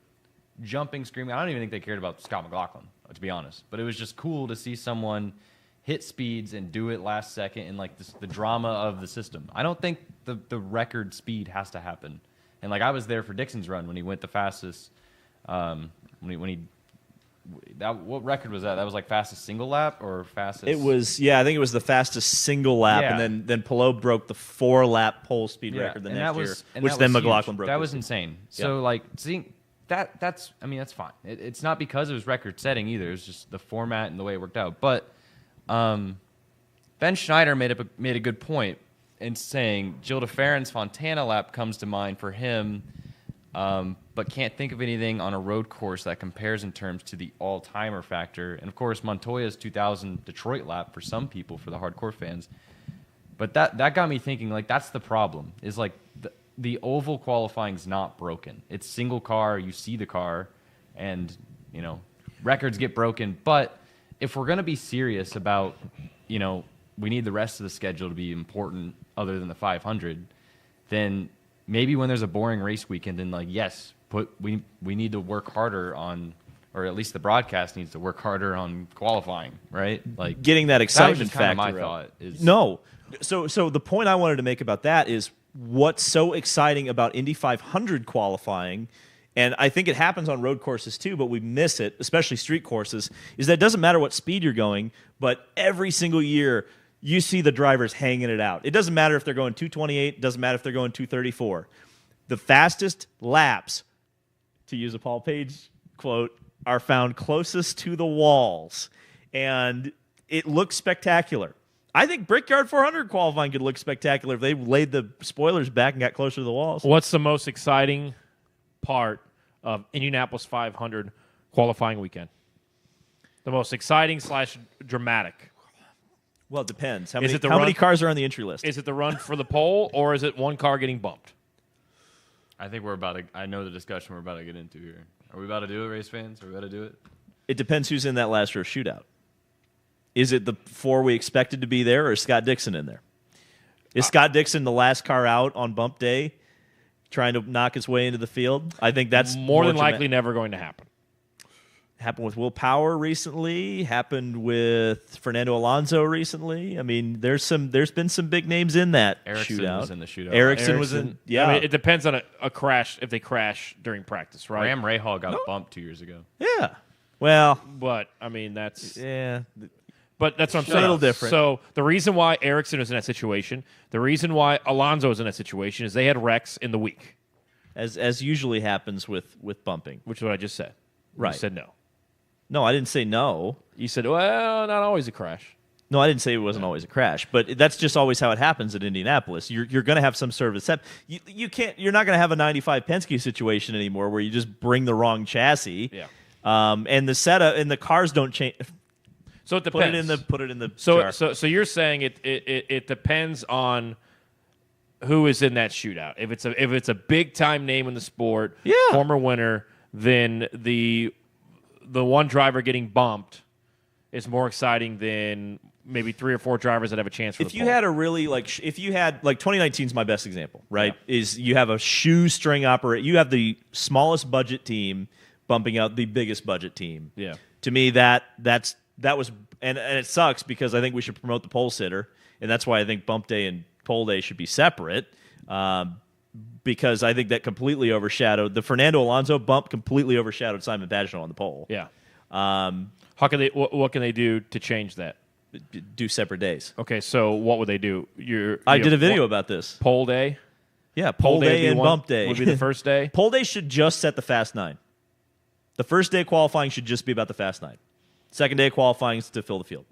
jumping, screaming. I don't even think they cared about Scott McLaughlin, to be honest. But it was just cool to see someone hit speeds and do it last second, and the drama of the system. I don't think the record speed has to happen. And I was there for Dixon's run when he went the fastest. What record was that? That was fastest single lap or fastest? It was, I think it was the fastest single lap, and then Palou broke the 4-lap pole speed record the next year, which then McLaughlin broke. That was insane. So seeing that's fine. It's not because it was record setting either. It's just the format and the way it worked out. But Ben Schneider made a good point in saying Gilles de Ferran's Fontana lap comes to mind for him but can't think of anything on a road course that compares in terms to the all-timer factor. And, of course, Montoya's 2000 Detroit lap for some people, for the hardcore fans. But that got me thinking, like, that's the problem, is, like, the oval qualifying's not broken. It's single car, you see the car, and, you know, records get broken. But if we're going to be serious about, you know, we need the rest of the schedule to be important other than the 500, then maybe when there's a boring race weekend, then, like, yes, we need to work harder on, or at least the broadcast needs to work harder on qualifying, right? Like, getting that excitement factor. My thought is no. So the point I wanted to make about that is what's so exciting about Indy 500 qualifying, and I think it happens on road courses too, but we miss it, especially street courses, is that it doesn't matter what speed you're going, but every single year you see the drivers hanging it out. It doesn't matter if they're going 228, it doesn't matter if they're going 234. The fastest laps, to use a Paul Page quote, are found closest to the walls, and it looks spectacular. I think Brickyard 400 qualifying could look spectacular if they laid the spoilers back and got closer to the walls. What's the most exciting part of Indianapolis 500 qualifying weekend? The most exciting / dramatic? Well, it depends. How Is many cars are on the entry list? Is it the run for the pole, or is it one car getting bumped? I think I know the discussion we're about to get into here. Are we about to do it, race fans? Are we about to do it? It depends who's in that last row shootout. Is it the 4 we expected to be there, or is Scott Dixon in there? Is Scott Dixon the last car out on bump day trying to knock his way into the field? I think that's more than likely never going to happen. Happened with Will Power recently. Happened with Fernando Alonso recently. I mean, there's been some big names in that Ericsson shootout. was in the shootout. Ericsson was in. Yeah, I mean, it depends on a crash, if they crash during practice, right? Ram Rahal got bumped 2 years ago. Yeah. Well, but I mean that's yeah. But that's what I'm saying. A little different. So the reason why Ericsson was in that situation, the reason why Alonso was in that situation, is they had wrecks in the week, as usually happens with bumping. which is what I just said. Right. You said no. No, I didn't say no. You said, well, not always a crash. No, I didn't say it wasn't always a crash, but that's just always how it happens at Indianapolis. You're going to have some sort of a set. You're not going to have a 95 Penske situation anymore where you just bring the wrong chassis. Yeah. And the setup and the cars don't change. So it depends. Put it in the So jar. so you're saying it depends on who is in that shootout. If it's a big time name in the sport, Yeah. former winner, then the one driver getting bumped is more exciting than maybe 3 or 4 drivers that have a chance for If the you pole. had a really if you had 2019 is my best example, right? Is you have a shoestring you have the smallest budget team bumping out the biggest budget team. Yeah. To me, that was and it sucks because I think we should promote the pole sitter, and that's why I think bump day and pole day should be separate. Because I think that completely overshadowed the Fernando Alonso bump. Completely overshadowed Simon Pagenaud on the pole. Yeah. How can they? What can they do to change that? Do separate days. Okay, so what would they do? I did a video about this. Pole day. Yeah, pole day and bump day would be the first day. Pole day should just set the Fast 9. The first day of qualifying should just be about the Fast 9. Second day of qualifying is to fill the field.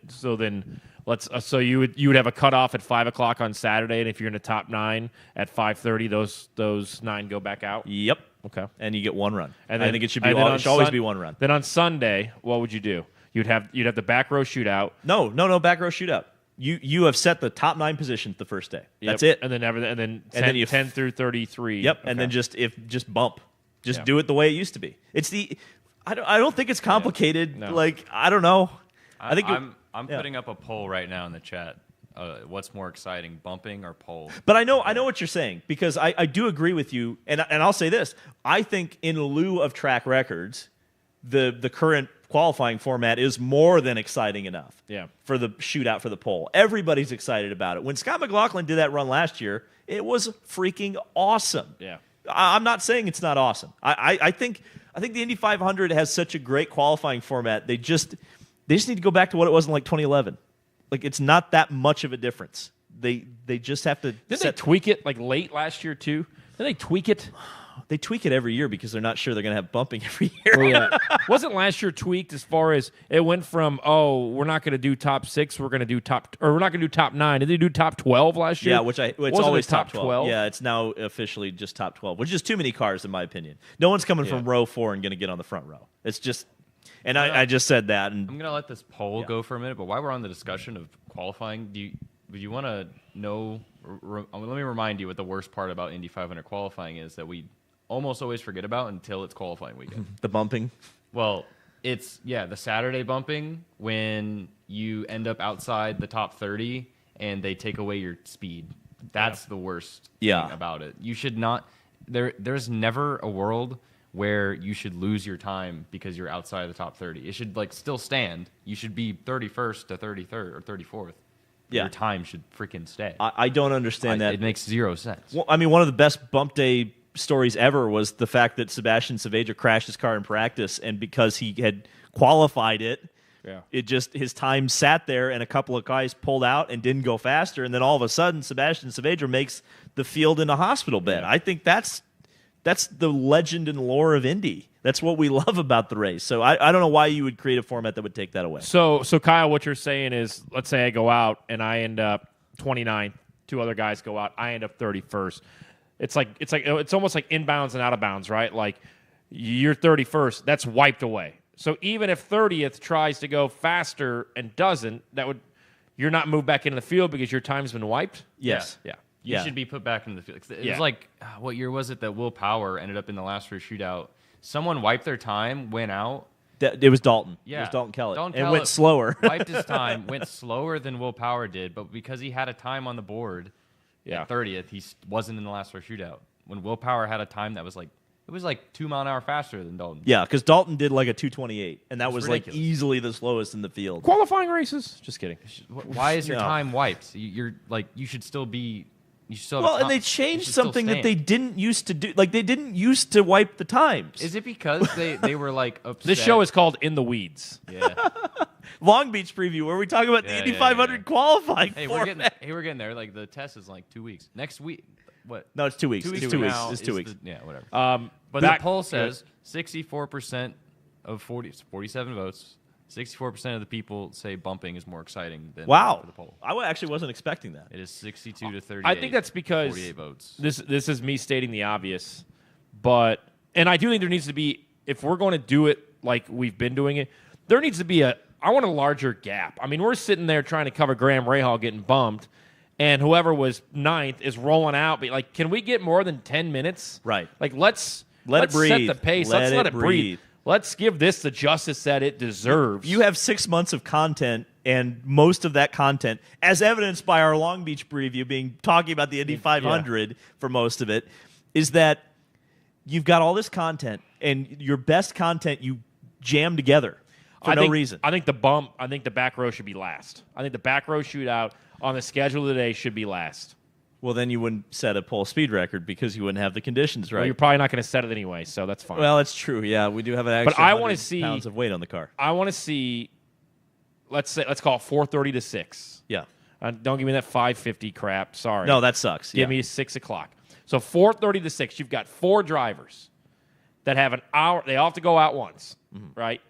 So then let's. So you would have a cutoff at 5:00 on Saturday, and if you're in the top 9 at 5:30, those 9 go back out. Yep. Okay. And you get one run. And I then, think it should be. It should always be one run. Then on Sunday, what would you do? You'd have the back row shootout. No, back row shootout. You have set the top 9 positions the first day. Yep. That's it. And then 10 through 33. Yep. Okay. And then just bump. Just do it the way it used to be. It's I don't think it's complicated. No. Like, I don't know. I'm putting up a poll right now in the chat. What's more exciting, bumping or pole? But I know what you're saying, because I do agree with you, and I'll say this. I think in lieu of track records, the current qualifying format is more than exciting enough for the shootout for the pole. Everybody's excited about it. When Scott McLaughlin did that run last year, it was freaking awesome. Yeah. I'm not saying it's not awesome. I think the Indy 500 has such a great qualifying format. They just need to go back to what it was in 2011. Like, it's not that much of a difference. They just have to. Didn't they tweak it late last year too? Didn't they tweak it? They tweak it every year because they're not sure they're going to have bumping every year. Well, yeah. Wasn't last year tweaked as far as it went from, we're not going to do top 6, we're going to do we're not going to do top 9. Did they do top 12 last year? Yeah, it's always top 12. Yeah, it's now officially just top 12, which is too many cars in my opinion. No one's coming from row 4 and going to get on the front row. It's just, and I just said that. And I'm going to let this poll go for a minute, but while we're on the discussion of qualifying, do you want to know, let me remind you what the worst part about Indy 500 qualifying is that we almost always forget about until it's qualifying weekend. The bumping? Well, it's, the Saturday bumping when you end up outside the top 30 and they take away your speed. That's the worst thing about it. You should not, there's never a world where you should lose your time because you're outside the top 30. It should still stand. You should be 31st to 33rd or 34th. Your time should freaking stay. I don't understand that. It makes zero sense. Well, I mean, one of the best bump day stories ever was the fact that Sebastian Saavedra crashed his car in practice, and because he had qualified it, his time sat there, and a couple of guys pulled out and didn't go faster, and then all of a sudden, Sebastian Saavedra makes the field in a hospital bed. I think that's the legend and lore of Indy. That's what we love about the race. So I don't know why you would create a format that would take that away. So Kyle, what you're saying is, let's say I go out and I end up 29. 2 other guys go out. I end up 31st. It's almost like inbounds and out of bounds, right? Like you're 31st. That's wiped away. So even if 30th tries to go faster and doesn't, you're not moved back into the field because your time's been wiped. Yes. Yeah. You should be put back into the field. It was like, what year was it that Will Power ended up in the last race shootout? Someone wiped their time, went out. It was Dalton. Yeah. It was Dalton Kellett. Dalton and Kellett went slower. Wiped his time, went slower than Will Power did, but because he had a time on the board at 30th, he wasn't in the last race shootout. When Will Power had a time that was it was 2 mile an hour faster than Dalton. Yeah, because Dalton did a 2:28, and that was ridiculous. Easily the slowest in the field. Qualifying races? Just kidding. Why is your time wiped? You should still be. You still and they changed something that they didn't used to do. They didn't used to wipe the times. Is it because they were upset? This show is called In the Weeds. Yeah. Long Beach preview where we talk about the Indy 500 qualifying. Hey, format. we're getting there. The test is 2 weeks. Next week, what? No, it's 2 weeks. 2 weeks. It's 2 weeks. Now It's 2 weeks. Whatever. But the poll says 64% of 47 votes. 64% of the people say bumping is more exciting than for the poll. I actually wasn't expecting that. It is 62 to 38. I think that's because 48 votes. This is me stating the obvious, and I do think there needs to be, if we're going to do it like we've been doing it, there needs to be I want a larger gap. I mean, we're sitting there trying to cover Graham Rahal getting bumped, and whoever was 9th is rolling out. But can we get more than 10 minutes? Right. Let's it breathe. Set the pace. Let's let it breathe. Let's give this the justice that it deserves. You have 6 months of content, and most of that content, as evidenced by our Long Beach preview talking about the Indy 500 for most of it, is that you've got all this content, and your best content you jam together for no reason. I think the back row should be last. I think the back row shootout on the schedule today should be last. Well, then you wouldn't set a pole speed record because you wouldn't have the conditions right. Well, you're probably not going to set it anyway, so that's fine. Well, it's true. Yeah, we do have an extra 100 pounds of weight on the car. I want to see, let's call it 4:30 to 6. Yeah. Don't give me that 5:50 crap. Sorry. No, that sucks. Give me 6 o'clock. So 4:30 to 6. You've got 4 drivers that have an hour. They all have to go out once, right?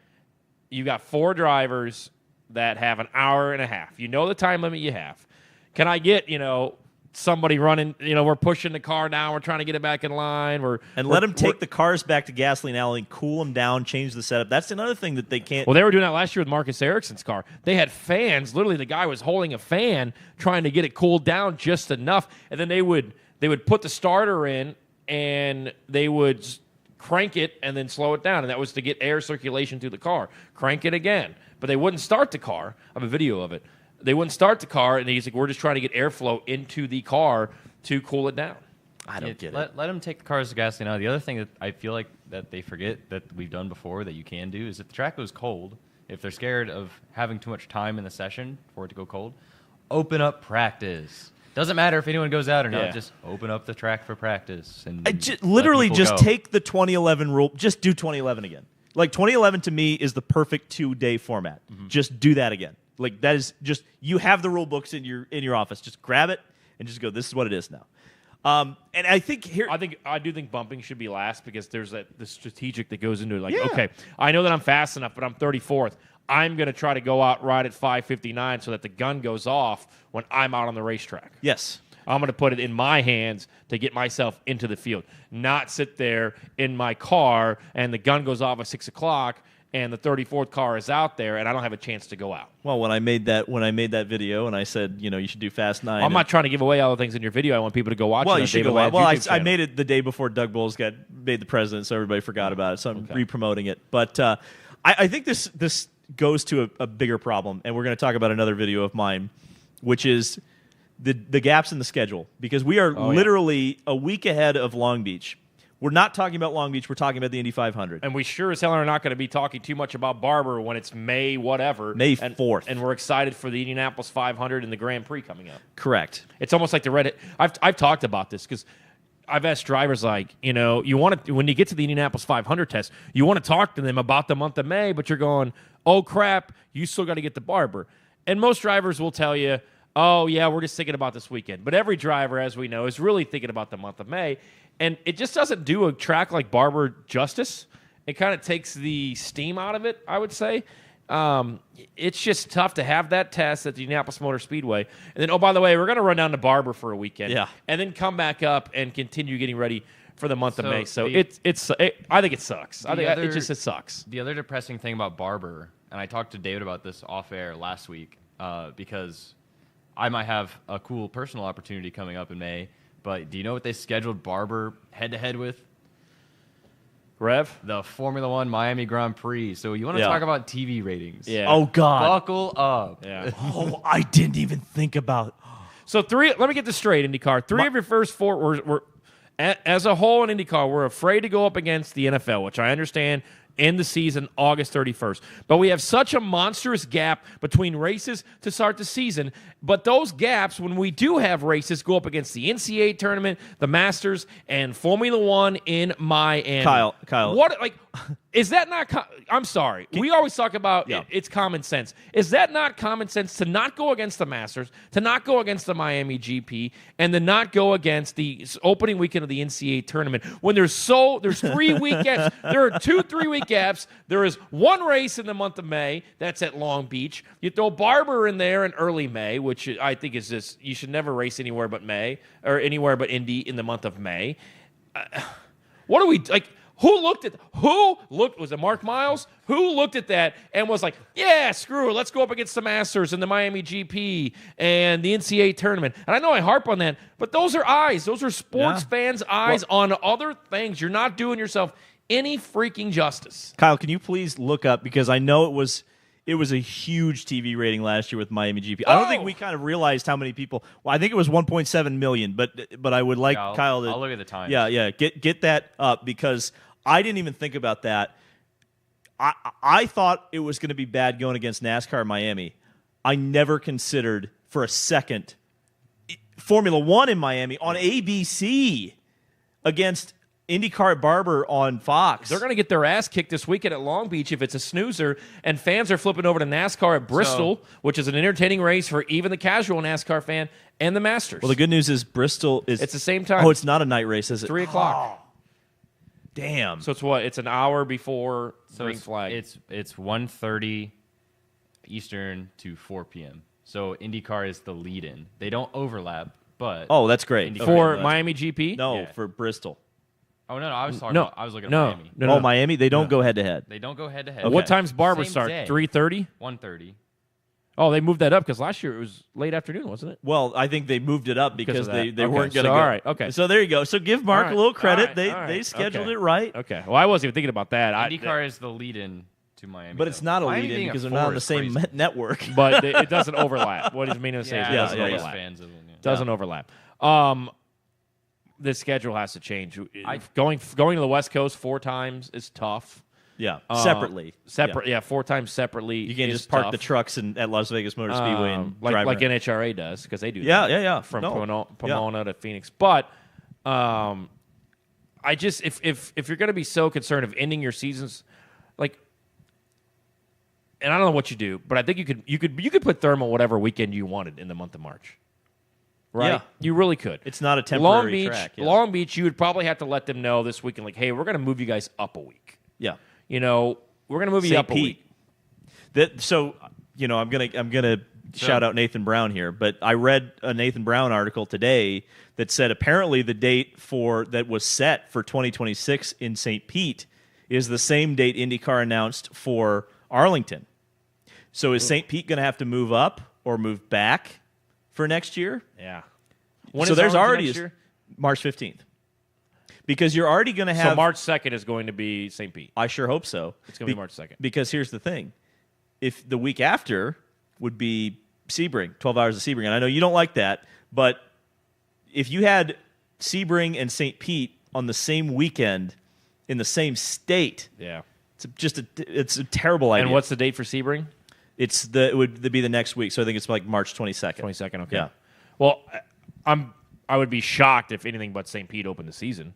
You've got 4 drivers that have an hour and a half. You know the time limit you have. Can I get, somebody running, we're pushing the car down, we're trying to get it back in line. Let them take the cars back to Gasoline Alley, cool them down, change the setup. That's another thing that they can't. Well, they were doing that last year with Marcus Ericsson's car. They had fans. Literally, the guy was holding a fan trying to get it cooled down just enough, and then they would put the starter in, and they would crank it and then slow it down, and that was to get air circulation through the car. Crank it again. But they wouldn't start the car. I have a video of it. They wouldn't start the car, and he's like, we're just trying to get airflow into the car to cool it down. I don't get it. Let them take the cars to gasoline out. The other thing that I feel like that they forget that we've done before that you can do is if the track goes cold, if they're scared of having too much time in the session for it to go cold, open up practice. Doesn't matter if anyone goes out or not. Just open up the track for practice. And literally just take the 2011 rule. Just do 2011 again. 2011 to me is the perfect 2-day format. Just do that again. That is just, you have the rule books in your office. Just grab it and just go, this is what it is now. And I think here, I do think bumping should be last because there's the strategic that goes into it. Like, okay, I know that I'm fast enough, but I'm 34th. I'm going to try to go out right at 5:59 so that the gun goes off when I'm out on the racetrack. yes. I'm going to put it in my hands to get myself into the field, not sit there in my car and the gun goes off at 6 o'clock and the 34th car is out there and I don't have a chance to go out. Well, when I made that video and I said, you should do Fast 9. I'm not trying to give away all the things in your video. I want people to go watch it. Well, you should go watch. Well, I channel. made it the day before Doug Bowles got made the president, so everybody forgot about it. So I'm re-promoting it. But I think this goes to a bigger problem, and we're going to talk about another video of mine, which is the gaps in the schedule, because we are literally a week ahead of Long Beach. We're not talking about Long Beach. We're talking about the Indy 500. And we sure as hell are not going to be talking too much about Barber when it's May 4th. And we're excited for the Indianapolis 500 and the Grand Prix coming up. Correct. It's almost like the Reddit. I've talked about this because I've asked drivers, like, you want to, when you get to the Indianapolis 500 test, you want to talk to them about the month of May, but you're going, oh, crap, you still got to get the Barber. And most drivers will tell you, oh, yeah, we're just thinking about this weekend. But every driver, as we know, is really thinking about the month of May. And it just doesn't do a track like Barber justice. It kind of takes the steam out of it, I would say. It's just tough to have that test at the Indianapolis Motor Speedway. And then, oh, by the way, we're going to run down to Barber for a weekend. Yeah. And then come back up and continue getting ready for the month of May. So I think it sucks. It sucks. The other depressing thing about Barber, and I talked to David about this off air last week, because I might have a cool personal opportunity coming up in May. But do you know what they scheduled Barber head-to-head with? Rev? The Formula One Miami Grand Prix. So you want to talk about TV ratings? Yeah. Oh, God. Buckle up. Yeah. Oh, I didn't even think about. So let me get this straight, IndyCar. Three of your first four were as a whole in IndyCar, we're afraid to go up against the NFL, which I understand. In the season, August 31st. But we have such a monstrous gap between races to start the season. But those gaps, when we do have races, go up against the NCAA tournament, the Masters, and Formula One in Miami. Kyle. What, like, is that not... I'm sorry. We always talk about it's common sense. Is that not common sense to not go against the Masters, to not go against the Miami GP, and to not go against the opening weekend of the NCAA tournament when there's 3 weekends? There are 2 3-week gaps. There is one race in the month of May. That's at Long Beach. You throw Barber in there in early May, which I think is just, you should never race anywhere but May, or anywhere but Indy in the month of May. What do we, like, was it Mark Miles? Who looked at that and was like, yeah, screw it, let's go up against the Masters and the Miami GP and the NCAA tournament. And I know I harp on that, but those are eyes. Those are sports fans' eyes on other things. You're not doing yourself any freaking justice. Kyle, can you please look up, because I know it was a huge TV rating last year with Miami GP. I don't think we kind of realized how many people. Well, I think it was 1.7 million, but I would like Kyle to. I'll look at the time. Yeah, get that up, because I didn't even think about that. I thought it was going to be bad going against NASCAR Miami. I never considered for a second Formula One in Miami on ABC against IndyCar at Barber on Fox. They're going to get their ass kicked this weekend at Long Beach if it's a snoozer, and fans are flipping over to NASCAR at Bristol, which is an entertaining race for even the casual NASCAR fan, and the Masters. Well, the good news is Bristol is... It's the same time. Oh, it's not a night race, is it? 3 o'clock. Oh, damn. So it's what? It's an hour before green flag. It's 1:30 Eastern to 4 p.m. So IndyCar is the lead-in. They don't overlap, but... Oh, that's great. For Miami GP? No, for Bristol. Oh, no, I was talking about, I was looking at Miami. No, Miami, they don't go head-to-head. They don't go head-to-head. Okay. What time's Barber Same start? day. 3:30? 1:30. Oh, they moved that up because last year it was late afternoon, wasn't it? Well, I think they moved it up because they weren't going to go. All right, okay. So there you go. So give Mark a little credit. All right, They scheduled it right. Okay. Well, I wasn't even thinking about that. IndyCar is the lead-in to Miami. But it's not a lead-in because they're not on the same network. But it doesn't overlap. What he's meaning to say is it doesn't overlap. Fans of them, Doesn't overlap. The schedule has to change. Going to the West Coast 4 times is tough. Yeah, separately. 4 times separately. You can't just park the trucks at Las Vegas Motor Speedway and drive like around. NHRA does, because they do. Yeah. From Pomona to Phoenix, but I just if you're going to be so concerned of ending your seasons, like, and I don't know what you do, but I think you could put thermal whatever weekend you wanted in the month of March. right? Yeah. You really could. It's not a temporary Long Beach, track. Yeah. Long Beach, you would probably have to let them know this weekend, like, hey, we're going to move you guys up a week. Yeah. You know, we're going to move you St. up a week. So, I'm gonna shout out Nathan Brown here, but I read a Nathan Brown article today that said apparently the date that was set for 2026 in St. Pete is the same date IndyCar announced for Arlington. So is St. Pete going to have to move up or move back for next year? Yeah. So there's already March 15th. Because you're already going to have... So March 2nd is going to be St. Pete. I sure hope so. It's going to be March 2nd. Because here's the thing. If the week after would be Sebring, 12 hours of Sebring, and I know you don't like that, but if you had Sebring and St. Pete on the same weekend in the same state, yeah, it's a terrible idea. And what's the date for Sebring? It would be the next week, so I think it's like March 22nd. 22nd, okay. Yeah. Well, I would be shocked if anything but St. Pete opened the season.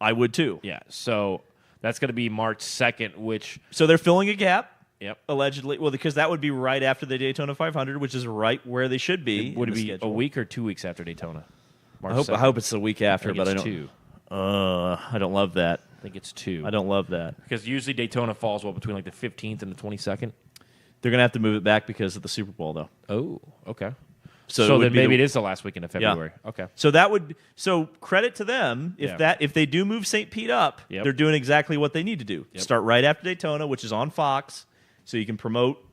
I would too. Yeah, so that's going to be March 2nd, which... So they're filling a gap. Yep. Allegedly. Well, because that would be right after the Daytona 500, which is right where they should be. Would it be schedule. a week or 2 weeks after Daytona? I hope it's the week after, but I don't. 2. I don't love that. I think it's 2. I don't love that. Because usually Daytona falls between like the 15th and the 22nd. They're gonna have to move it back because of the Super Bowl, though. Oh, okay. So then maybe it is the last weekend of February. Yeah. Okay. So credit to them if they do move St. Pete up, they're doing exactly what they need to do. Yep. Start right after Daytona, which is on Fox, so you can promote,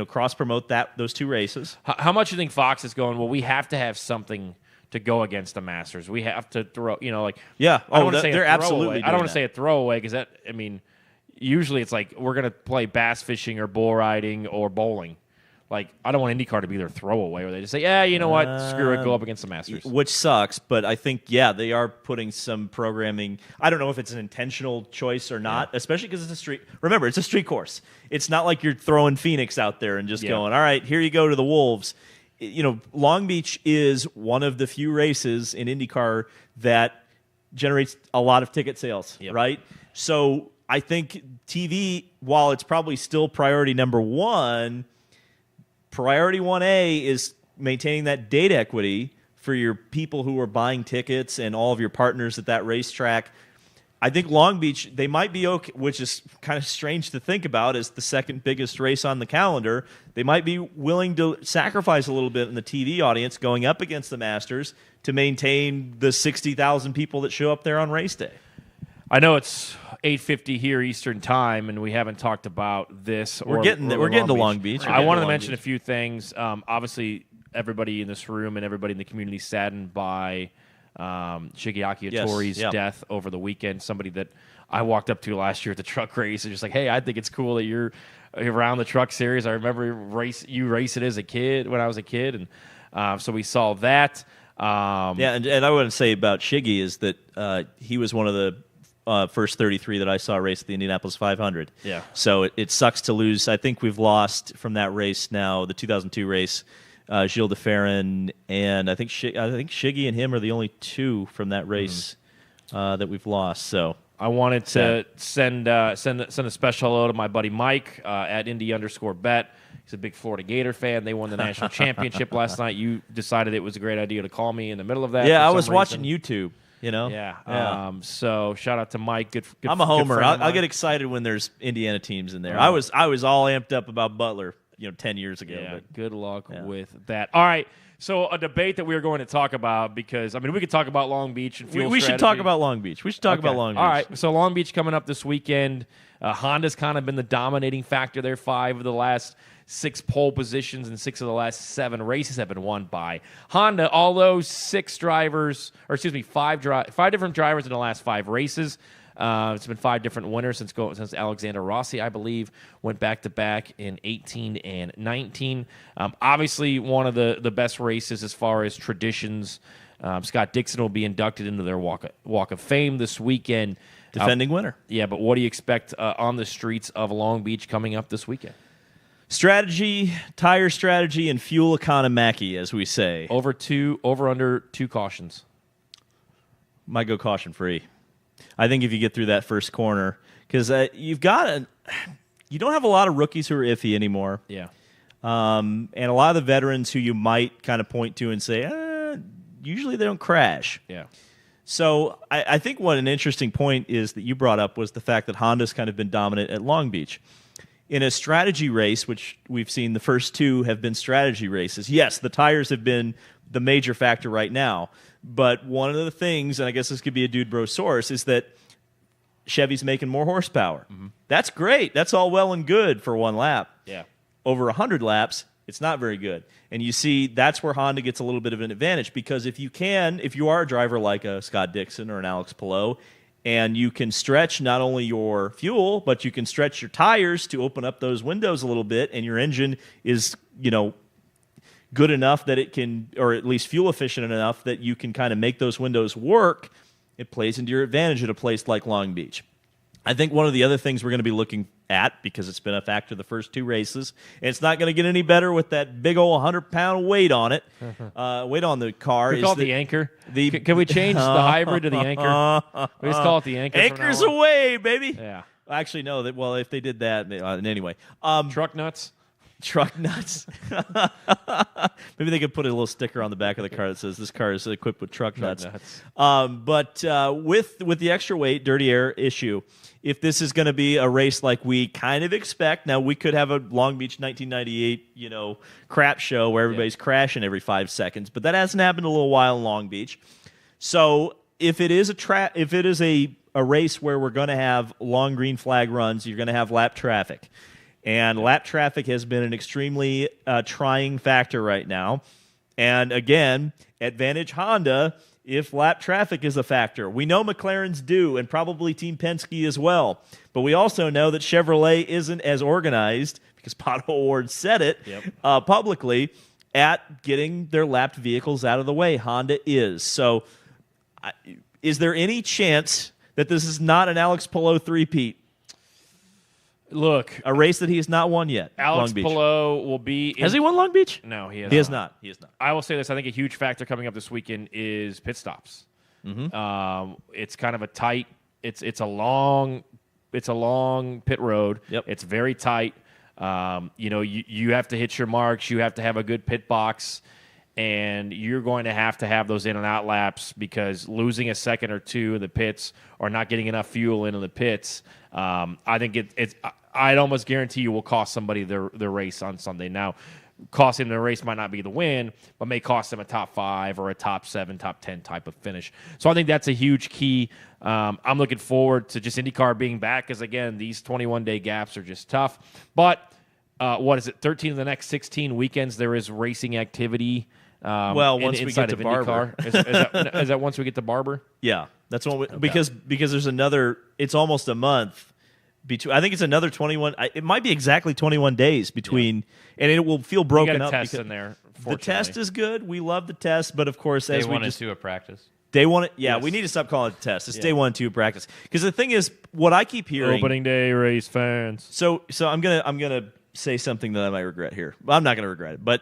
cross promote those two races. How much do you think Fox is going? Well, we have to have something to go against the Masters. We have to throw, Yeah. I don't want to say they're absolutely. I don't want to say a throwaway because usually it's like we're going to play bass fishing or bull riding or bowling. Like, I don't want IndyCar to be their throwaway where they just say, yeah, you know what, screw it, go up against the Masters. Which sucks, but I think, they are putting some programming. I don't know if it's an intentional choice or not, especially because it's a street. Remember, it's a street course. It's not like you're throwing Phoenix out there and just going, all right, here you go to the Wolves. Long Beach is one of the few races in IndyCar that generates a lot of ticket sales, right? So I think TV, while it's probably still priority number one, priority 1A is maintaining that data equity for your people who are buying tickets and all of your partners at that racetrack. I think Long Beach, they might be okay, which is kind of strange to think about as the second biggest race on the calendar. They might be willing to sacrifice a little bit in the TV audience going up against the Masters to maintain the 60,000 people that show up there on race day. I know it's 8:50 here Eastern time, and we haven't talked about this. We're getting to Long Beach. I wanted to mention a few things. Obviously, everybody in this room and everybody in the community saddened by Shigeaki Hattori's death over the weekend. Somebody that I walked up to last year at the truck race and just like, hey, I think it's cool that you're around the truck series. I remember you racing as a kid when I was a kid, and so we saw that. And I want to say about Shiggy is that he was one of the first 33 that I saw race at the Indianapolis 500. Yeah. So it sucks to lose. I think we've lost from that race now, the 2002 race, Gilles de Ferran, and I think Shiggy and him are the only two from that race that we've lost. So I wanted to send a special hello to my buddy Mike at Indy_bet. He's a big Florida Gator fan. They won the national championship last night. You decided it was a great idea to call me in the middle of that. Yeah, I was watching YouTube. Yeah. So shout out to Mike. Good. I'm a homer. I'll get excited when there's Indiana teams in there. I was all amped up about Butler, 10 years ago. Yeah. But Good luck with that. All right. So a debate that we are going to talk about because we could talk about Long Beach and fuel we should talk about Long Beach. We should talk about Long Beach. All right. So Long Beach coming up this weekend. Honda's kind of been the dominating factor there. 5 of the last 6 pole positions and 6 of the last 7 races have been won by Honda. Although 5 different drivers in the last 5 races. It's been 5 different winners since Alexander Rossi, I believe, went back-to-back in 18 and 19. Obviously, one of the best races as far as traditions. Scott Dixon will be inducted into their Walk of Fame this weekend. Defending winner. Yeah, but what do you expect on the streets of Long Beach coming up this weekend? Strategy, tire strategy, and fuel economy, as we say. Over under 2 cautions. Might go caution free. I think if you get through that first corner, because you don't have a lot of rookies who are iffy anymore. Yeah. And a lot of the veterans who you might kind of point to and say, usually they don't crash. Yeah. So I think what an interesting point is that you brought up was the fact that Honda's kind of been dominant at Long Beach. In a strategy race, which we've seen the first two have been strategy races, yes, the tires have been the major factor right now. But one of the things, and I guess this could be a Dude Bro source, is that Chevy's making more horsepower. Mm-hmm. That's great. That's all well and good for one lap. Yeah. Over 100 laps, it's not very good. And you see, that's where Honda gets a little bit of an advantage, because if you are a driver like a Scott Dixon or an Alex Palou, and you can stretch not only your fuel, but you can stretch your tires to open up those windows a little bit, and your engine is, good enough that it can, or at least fuel efficient enough that you can kind of make those windows work, it plays into your advantage at a place like Long Beach. I think one of the other things we're going to be looking at, because it's been a factor the first two races, and it's not going to get any better with that big old 100-pound weight on it, weight on the car. Can we call it the anchor? Can we change the hybrid to the anchor? We just call it the anchor. Anchor's away, baby. Yeah. Actually, no. Well, if they did that, anyway. Truck nuts. Truck nuts. Maybe they could put a little sticker on the back of the car that says this car is equipped with truck nuts. But with the extra weight, dirty air issue, if this is going to be a race like we kind of expect, now we could have a Long Beach 1998, crap show where everybody's crashing every 5 seconds, but that hasn't happened in a little while in Long Beach. So if it is a race where we're going to have long green flag runs, you're going to have lap traffic. And lap traffic has been an extremely trying factor right now. And again, advantage Honda if lap traffic is a factor. We know McLaren's do, and probably Team Penske as well. But we also know that Chevrolet isn't as organized, because Pato O'Ward said it publicly, at getting their lapped vehicles out of the way. Honda is. So is there any chance that this is not an Alex Palou three-peat? Look, a race that he has not won yet. Alex Palou will be. Has he won Long Beach? No, he has not. He has not. I will say this: I think a huge factor coming up this weekend is pit stops. Mm-hmm. It's kind of a tight. It's a long pit road. Yep. It's very tight. You have to hit your marks. You have to have a good pit box, and you're going to have those in and out laps, because losing a second or two in the pits or not getting enough fuel into the pits. I think I'd almost guarantee you will cost somebody the race on Sunday. Now, costing the race might not be the win, but may cost them a top 5 or a top 7, top 10 type of finish. So I think that's a huge key. I'm looking forward to just IndyCar being back, because, again, these 21-day gaps are just tough. But what is it, 13 of the next 16 weekends there is racing activity. Once we get to Barber. Is that once we get to Barber? Yeah, that's what because there's another. It's almost a month between. I think it's another 21. It might be exactly 21 days between, and it will feel broken up. Test in there. The test is good. We love the test, but of course, as we just do a practice. Day one, we need to stop calling it a test. It's day 1 and 2 practice, because the thing is, what I keep hearing. Opening day race fans. So I'm gonna say something that I might regret here. Well, I'm not gonna regret it, but.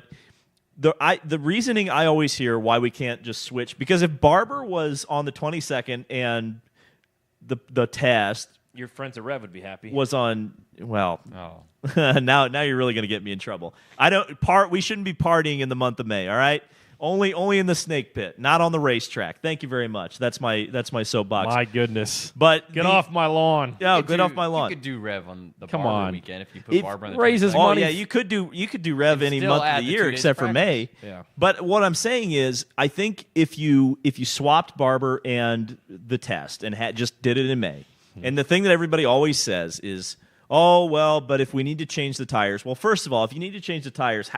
The reasoning I always hear why we can't just switch, because if Barber was on the 22nd and the test, your friends at Rev would be happy. Was on now you're really going to get me in trouble. We shouldn't be partying in the month of May, all right? Only in the snake pit, not on the racetrack. Thank you very much. That's my soapbox. My goodness. But get off my lawn. Yeah, get off my lawn. You could do Rev on the Come Barber on. weekend if you put Barber on the raises 22nd. money. Yeah, you could do Rev any month of the year except for May. Yeah. But what I'm saying is, I think if you swapped Barber and the test and just did it in May, and the thing that everybody always says is, oh well, but if we need to change the tires, well, first of all, if you need to change the tires,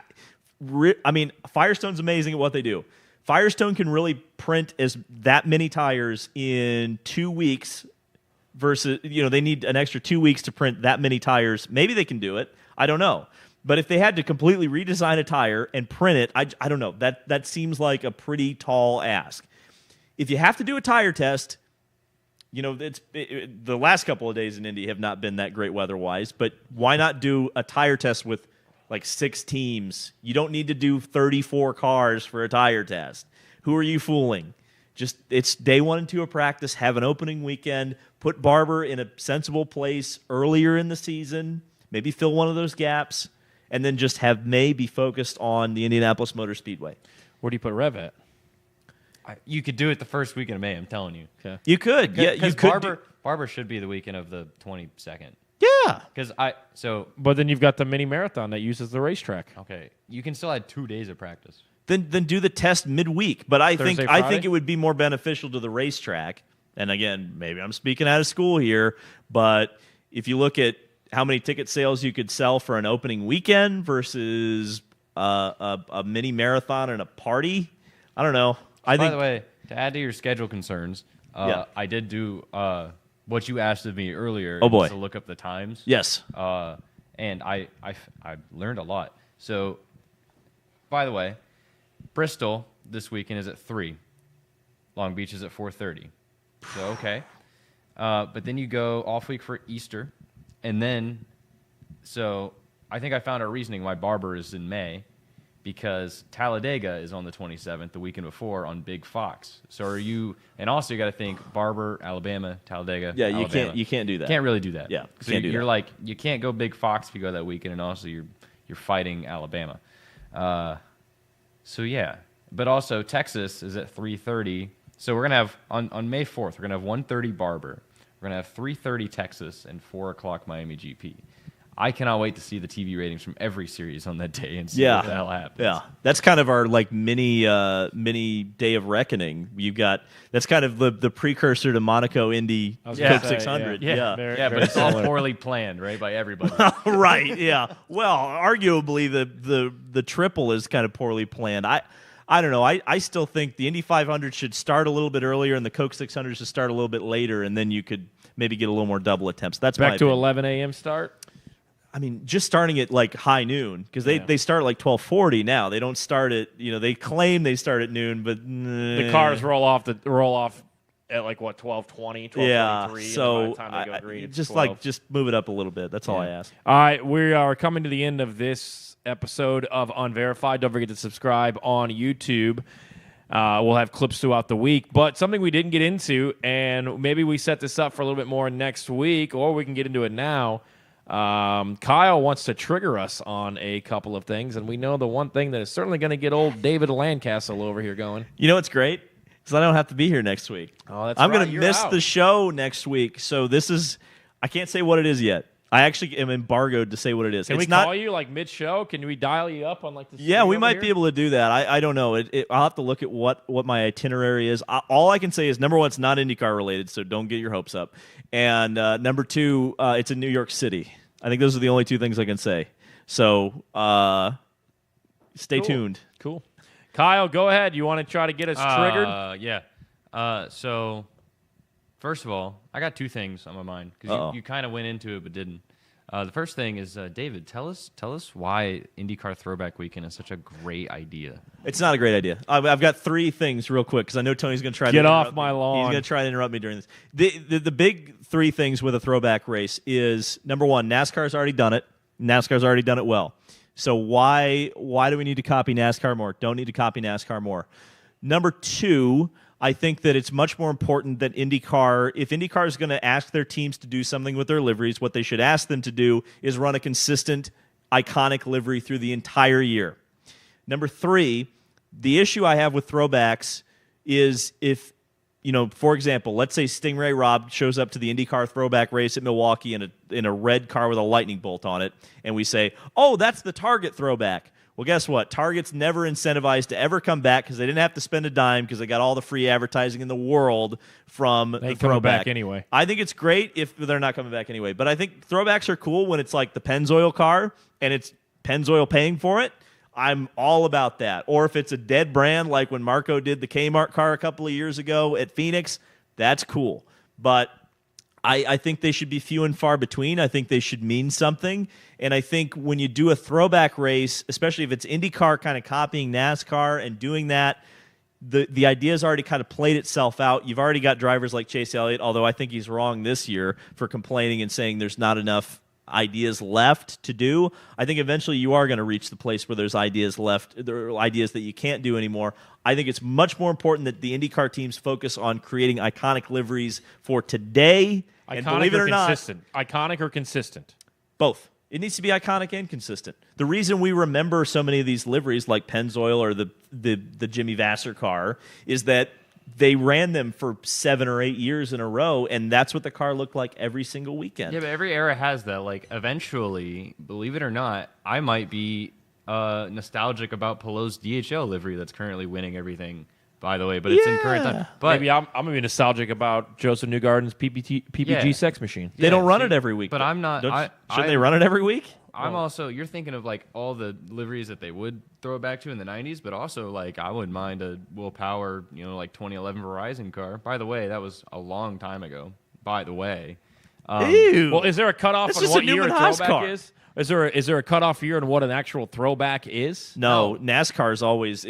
Firestone's amazing at what they do. Firestone can really print that many tires in 2 weeks versus, they need an extra 2 weeks to print that many tires. Maybe they can do it. I don't know. But if they had to completely redesign a tire and print it, I don't know. That seems like a pretty tall ask. If you have to do a tire test, the last couple of days in Indy have not been that great weather-wise, but why not do a tire test with like 6 teams? You don't need to do 34 cars for a tire test. Who are you fooling? It's day 1 and 2 of practice. Have an opening weekend. Put Barber in a sensible place earlier in the season. Maybe fill one of those gaps, and then just have May be focused on the Indianapolis Motor Speedway. Where do you put Rev at? You could do it the first weekend of May. I'm telling you. Okay. You could. Yeah, you could. Barber should be the weekend of the 22nd. Yeah. Because But then you've got the mini marathon that uses the racetrack. okay, you can still add 2 days of practice. Then do the test midweek. But I Thursday, think Friday? it would be more beneficial to the racetrack. And again, maybe I'm speaking out of school here, but if you look at how many ticket sales you could sell for an opening weekend versus a mini marathon and a party, I don't know. By the way, to add to your schedule concerns, I did do what you asked of me earlier. Oh boy, to look up the times. Yes. And I learned a lot. So, by the way, Bristol this weekend is at 3. Long Beach is at 4:30. So okay, but then you go off week for Easter, and then so I think I found a reasoning why Barber is in May, because Talladega is on the 27th, the weekend before, on Big Fox. So are you? And also you got to think Barber, Alabama, Talladega. Yeah, Alabama. you can't do that. Can't really do that. Yeah, so can't do you're that. like you can't go Big Fox if you go that weekend, and also you're fighting Alabama. So yeah, but also Texas is at 3:30. So we're gonna have on May 4th, we're gonna have 1:30 Barber, we're gonna have 3:30 Texas, and 4 o'clock Miami GP. I cannot wait to see the TV ratings from every series on that day and see what the hell happens. Yeah, that's kind of our like mini day of reckoning. That's kind of the precursor to Monaco Indy Coke 600. Yeah, but it's all poorly planned, right, by everybody. Right. Yeah. Well, arguably the triple is kind of poorly planned. I don't know. I still think the Indy 500 should start a little bit earlier and the Coke 600 should start a little bit later, and then you could maybe get a little more double attempts. That's back my to opinion. 11 a.m. start. I mean, just starting at like high noon, because they start at like 12:40 now. They don't start at they claim they start at noon, but The cars roll off at like what 12:20, 12:23. Yeah, so by the time they go green, it's just 12. just move it up a little bit. That's all I ask. All right, we are coming to the end of this episode of Unverified. Don't forget to subscribe on YouTube. We'll have clips throughout the week, but something we didn't get into, and maybe we set this up for a little bit more next week, or we can get into it now. Kyle wants to trigger us on a couple of things, and we know the one thing that is certainly going to get old David Lancaster over here going. You know what's great? Because I don't have to be here next week. Oh, that's I'm right. going to miss out. the show next week, so this is I can't say what it is yet. I actually am embargoed to say what it is. Can it's we not, call you like mid-show? Can we dial you up on like the Yeah, we might here? be able to do that. I don't know. I'll have to look at what my itinerary is. All I can say is, number one, it's not IndyCar related, so don't get your hopes up. And number two, it's in New York City. I think those are the only two things I can say. So stay tuned. Cool. Kyle, go ahead. You want to try to get us triggered? Yeah. So, first of all, I got 2 things on my mind because you kind of went into it but didn't. The first thing is, David, tell us why IndyCar Throwback Weekend is such a great idea. It's not a great idea. I've got 3 things real quick because I know Tony's going to try to Get interrupt off my me. lawn. He's going to try to interrupt me during this. The big 3 things with a throwback race is, number one, NASCAR's already done it. NASCAR's already done it well. So why do we need to copy NASCAR more? Don't need to copy NASCAR more. Number 2, I think that it's much more important that IndyCar, if IndyCar is going to ask their teams to do something with their liveries, what they should ask them to do is run a consistent, iconic livery through the entire year. Number 3, the issue I have with throwbacks is if, for example, let's say Stingray Rob shows up to the IndyCar throwback race at Milwaukee in a red car with a lightning bolt on it, and we say, oh, that's the Target throwback. Well, guess what? Target's never incentivized to ever come back because they didn't have to spend a dime because they got all the free advertising in the world from the coming throwback. back anyway. I think it's great if they're not coming back anyway. But I think throwbacks are cool when it's like the Pennzoil car and it's Pennzoil paying for it. I'm all about that. Or if it's a dead brand like when Marco did the Kmart car a couple of years ago at Phoenix, that's cool. But I think they should be few and far between. I think they should mean something. And I think when you do a throwback race, especially if it's IndyCar kind of copying NASCAR and doing that, the idea's already kind of played itself out. You've already got drivers like Chase Elliott, although I think he's wrong this year for complaining and saying there's not enough ideas left to do. I think eventually you are going to reach the place where there's ideas left, there are ideas that you can't do anymore. I think it's much more important that the IndyCar teams focus on creating iconic liveries for today. And Iconic believe it or or not, consistent? Iconic or consistent? both. It needs to be iconic and consistent. The reason we remember so many of these liveries, like Pennzoil or the Jimmy Vasser car, is that they ran them for 7 or 8 years in a row, and that's what the car looked like every single weekend. Yeah, but every era has that. Like, eventually, believe it or not, I might be nostalgic about Pelot's DHL livery that's currently winning everything, by the way. But it's in current time. But maybe I'm going to be nostalgic about Joseph Newgarden's PPG sex machine. They don't run it every week. But I'm not. Shouldn't they run it every week? I'm also, you're thinking of like all the liveries that they would throw it back to in the 90s, but also like I wouldn't mind a Will Power, like 2011 Verizon car. By the way, that was a long time ago. By the way. Ew. Well, is there a cutoff That's on just what a year Newman a Haas throwback car. is? Is there a cutoff year on what an actual throwback is? No, NASCAR is always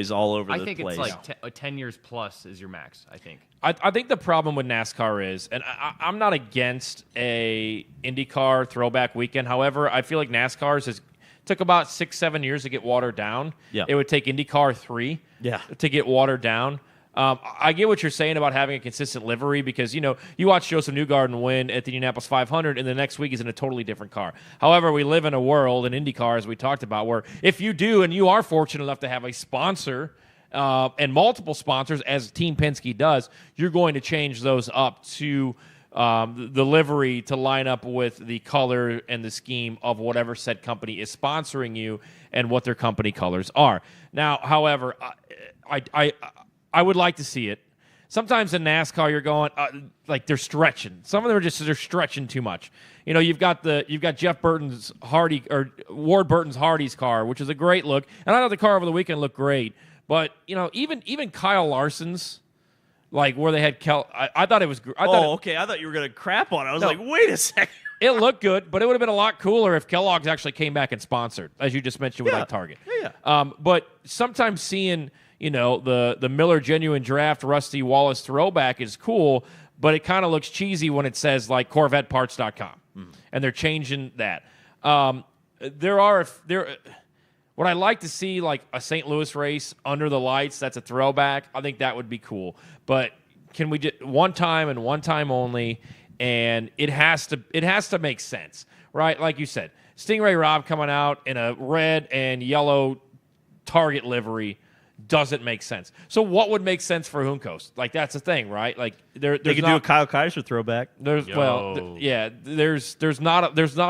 all over the place. I think it's like 10 years plus is your max, I think. I think the problem with NASCAR is, and I'm not against a IndyCar throwback weekend. However, I feel like NASCAR's took about 6-7 years to get watered down. Yeah. It would take IndyCar 3 to get watered down. I get what you're saying about having a consistent livery because, you watch Joseph Newgarden win at the Indianapolis 500 and the next week he's in a totally different car. However, we live in a world in IndyCar, as we talked about, where if you do and you are fortunate enough to have a sponsor and multiple sponsors, as Team Penske does, you're going to change those up to the livery to line up with the color and the scheme of whatever said company is sponsoring you and what their company colors are. Now, however, I would like to see it. Sometimes in NASCAR, you're going like they're stretching. Some of them they're stretching too much. You've got Jeff Burton's Ward Burton's Hardy's car, which is a great look, and I thought the car over the weekend looked great. But even Kyle Larson's, like where they had I thought it was. Okay. I thought you were gonna crap on it. I was like, wait a second. It looked good, but it would have been a lot cooler if Kellogg's actually came back and sponsored, as you just mentioned with Target. Yeah. But sometimes seeing the Miller Genuine Draft Rusty Wallace throwback is cool, but it kind of looks cheesy when it says like CorvetteParts.com, and they're changing that. Would I like to see like a St. Louis race under the lights? That's a throwback. I think that would be cool. But can we just one time and one time only? And it has to make sense, right? Like you said, Stingray Rob coming out in a red and yellow Target livery doesn't make sense. So what would make sense for Juncos? Like that's the thing, right? Like they could do a Kyle Kaiser throwback. There's not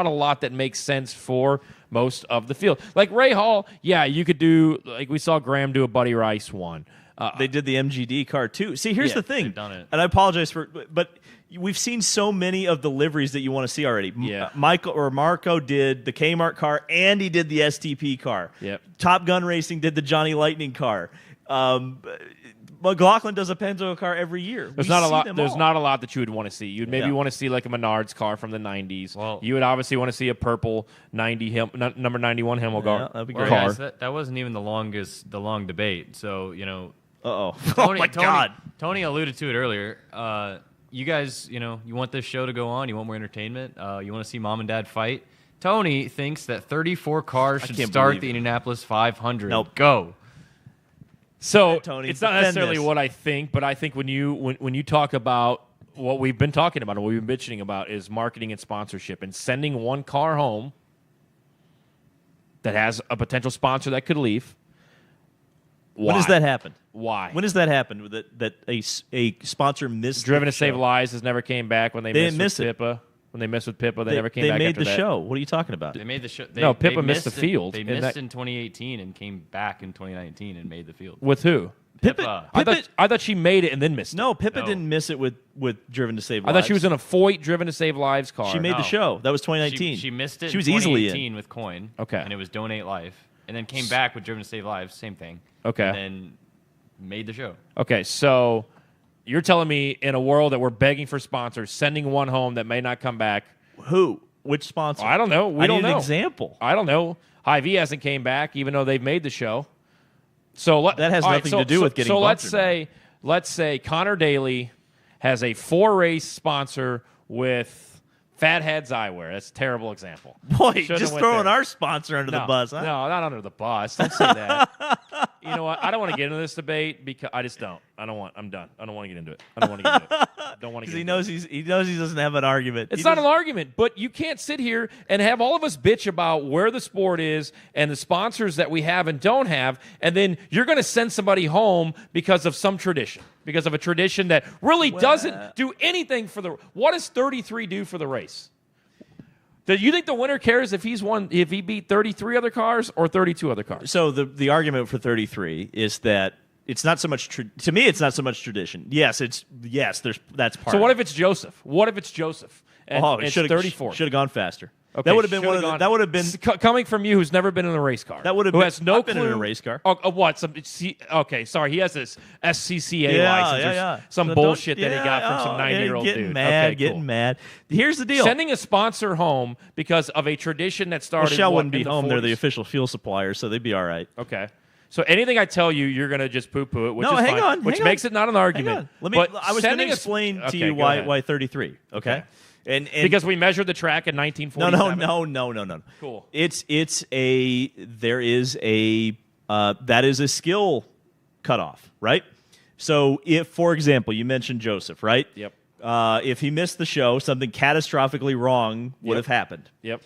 a lot that makes sense for most of the field. Like Ray Hall, you could do, like we saw Graham do a Buddy Rice one. They did the MGD car too. See, here's the thing, they've done it. And I apologize but we've seen so many of the liveries that you want to see already. Yeah. Marco did the Kmart car, and he did the STP car. Yep. Top Gun Racing did the Johnny Lightning car. McLaughlin does a Pennzoil car every year. There's not a lot that you would want to see. You'd maybe want to see like a Menards car from the 90s. Well, you would obviously want to see a purple number 91 Himmel car. That'd be Well, great. guys, that wasn't even the long debate. So, Oh Tony, my God. Tony alluded to it earlier. You guys, you want this show to go on. You want more entertainment. You want to see mom and dad fight. Tony thinks that 34 cars should start the Indianapolis 500. Nope. Go. So Tony, it's not necessarily what I think, but I think when you talk about what we've been talking about and what we've been bitching about is marketing and sponsorship and sending one car home that has a potential sponsor that could leave. When does that happen? Why? When does that happen? That a sponsor missed Driven the to Save show? Lives has never came back when they didn't missed miss with it. Pippa. When they missed with Pippa, they never came back They made after the that. show. What are you talking about? They made the show. No, Pippa missed the field. They in missed that- in 2018 and came back in 2019 and made the field. With who? Pippa. I thought she made it and then missed it. No, Pippa No. didn't miss it with Driven to Save I Lives. thought she was in a Foyt Driven to Save Lives car. She made the No. show. That was 2019. She missed it She was in easily 2018 in. with Coin. Okay. And it was Donate Life. And then came back with Driven to Save Lives. Same thing. Okay. And then made the show. Okay, so you're telling me in a world that we're begging for sponsors, sending one home that may not come back. Who? Which sponsor? I don't know. We I don't need know. an example. I don't know. Hy-Vee hasn't came back, even though they've made the show. So That has nothing to do with getting So sponsored let's say Connor Daly has a 4-race sponsor with Fatheads Eyewear. That's a terrible example. Boy, Shouldn't just have went throwing there. our sponsor under the bus, huh? No, not under the bus. Don't say that. You know what? I don't want to get into this debate because I just don't. I'm done. I don't want to get into it. I don't want to get into it. Don't want to get into it. He knows he doesn't have an argument. It's not an argument, but you can't sit here and have all of us bitch about where the sport is and the sponsors that we have and don't have, and then you're going to send somebody home because of some tradition, because of a tradition that really doesn't do anything for the. What does 33 do for the race? Do you think the winner cares if he beat 33 other cars or 32 other cars? So the argument for 33 is that it's not so much to me. It's not so much tradition. That's part. So of what it. if it's Joseph? What if it's Joseph? And it's 34. Should have gone faster. Okay, that would have been one of the, that would have been coming from you, who's never been in a race car. That would have who been, has no I've clue been in a race car. What? Okay, sorry. He has this SCCA license or some So bullshit that he got from some 90-year-old getting dude. Mad, Okay, getting cool. mad. Here's the deal. Sending a sponsor home because of a tradition that well, started. Shell what, wouldn't be in the home. 40s? They're the official fuel supplier, so they'd be all right. Okay. So anything I tell you, you're gonna just poo-poo it, which No, is hang fine, on, which hang makes on. it not an argument. Hang on. But I was going to sending a- explain to Okay, you go ahead. why 33. Okay. And because we measured the track in 1947. No. Cool. There is a that is a skill cutoff, right? So if, for example, you mentioned Joseph, right? Yep. If he missed the show, something catastrophically wrong would have happened. Yep.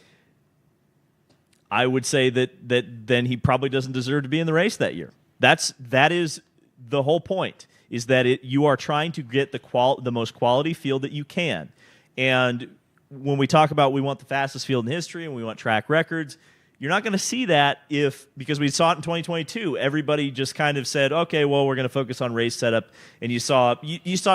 I would say that then he probably doesn't deserve to be in the race that year. That is the whole point. Is that you are trying to get the most quality field that you can. And when we talk about we want the fastest field in history and we want track records, you're not going to see that because we saw it in 2022. Everybody just kind of said, okay, well, we're going to focus on race setup. And you saw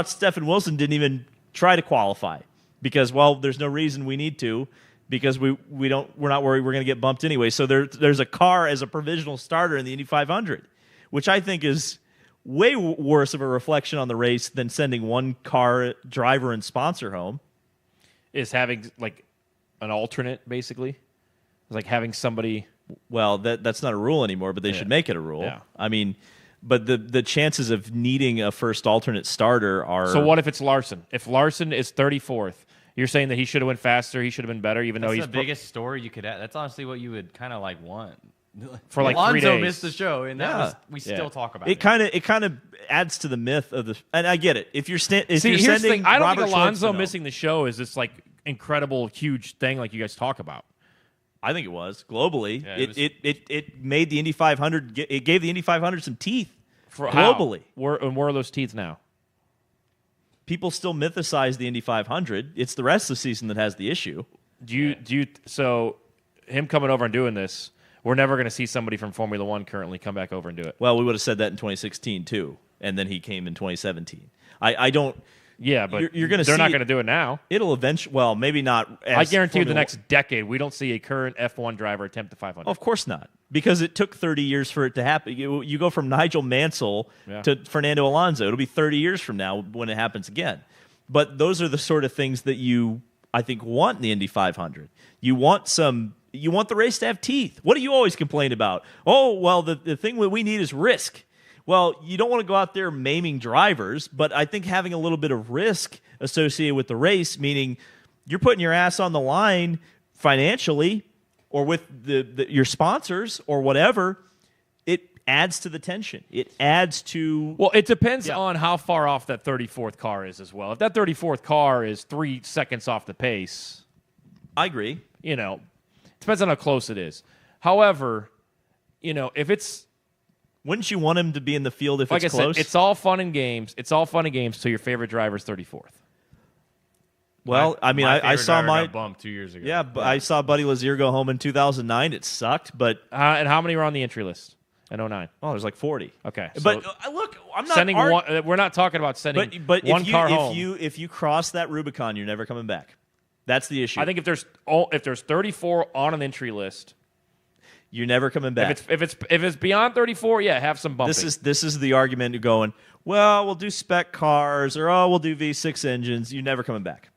Stephen Wilson didn't even try to qualify because, well, there's no reason we need to because we're not worried we're going to get bumped anyway. So there's a car as a provisional starter in the Indy 500, which I think is way worse of a reflection on the race than sending one car driver and sponsor home. Is having like an alternate, basically. It's like having somebody. Well, that's not a rule anymore, but they should make it a rule. Yeah. I mean, but the chances of needing a first alternate starter are. So what if it's Larson? If Larson is 34th, you're saying that he should have went faster, he should have been better, even though That's he's the biggest story you could add. That's honestly what you would kind of like want. For like 3 Alonso days. missed the show, and that was, we still talk about it. It kind of adds to the myth of the. And I get it. If you're See, you're here's the sending thing. I don't Robert think Alonso Schwartzman missing the show is this like incredible, huge thing like you guys talk about. I think it was globally. Yeah, it made the Indy 500. It gave the Indy 500 some teeth For globally. How? Where are those teeth now? People still mythicize the Indy 500. It's the rest of the season that has the issue. So him coming over and doing this, we're never going to see somebody from Formula One currently come back over and do it. Well, we would have said that in 2016 too, and then he came in 2017. I don't. Yeah, but you're going to. They're not going to do it now. It'll eventually. Well, maybe not. I guarantee you, the Formula next decade, we don't see a current F1 driver attempt the 500. Of course not, because it took 30 years for it to happen. You go from Nigel Mansell to Fernando Alonso. It'll be 30 years from now when it happens again. But those are the sort of things that I think, want in the Indy 500. You want the race to have teeth. What do you always complain about? Oh, well, the thing that we need is risk. Well, you don't want to go out there maiming drivers, but I think having a little bit of risk associated with the race, meaning you're putting your ass on the line financially or with your sponsors or whatever, it adds to the tension. It adds to... Well, it depends on how far off that 34th car is as well. If that 34th car is 3 seconds off the pace... I agree. Depends on how close it is. However, if it's... Wouldn't you want him to be in the field if like it's I close? said, it's all fun and games. It's all fun and games till your favorite driver's 34th. Well, I mean, I saw my bump 2 years ago. Yeah, but I saw Buddy Lazier go home in 2009. It sucked, but And how many were on the entry list in 09? oh, there's like 40. Okay, But look, I'm not sending one. We're not talking about sending but one car if home. if you cross that Rubicon, you're never coming back. That's the issue. I think if there's 34 on an entry list, you're never coming back. if it's beyond 34, have some bumping. This is the argument of going, well, we'll do spec cars or we'll do V6 engines. You're never coming back.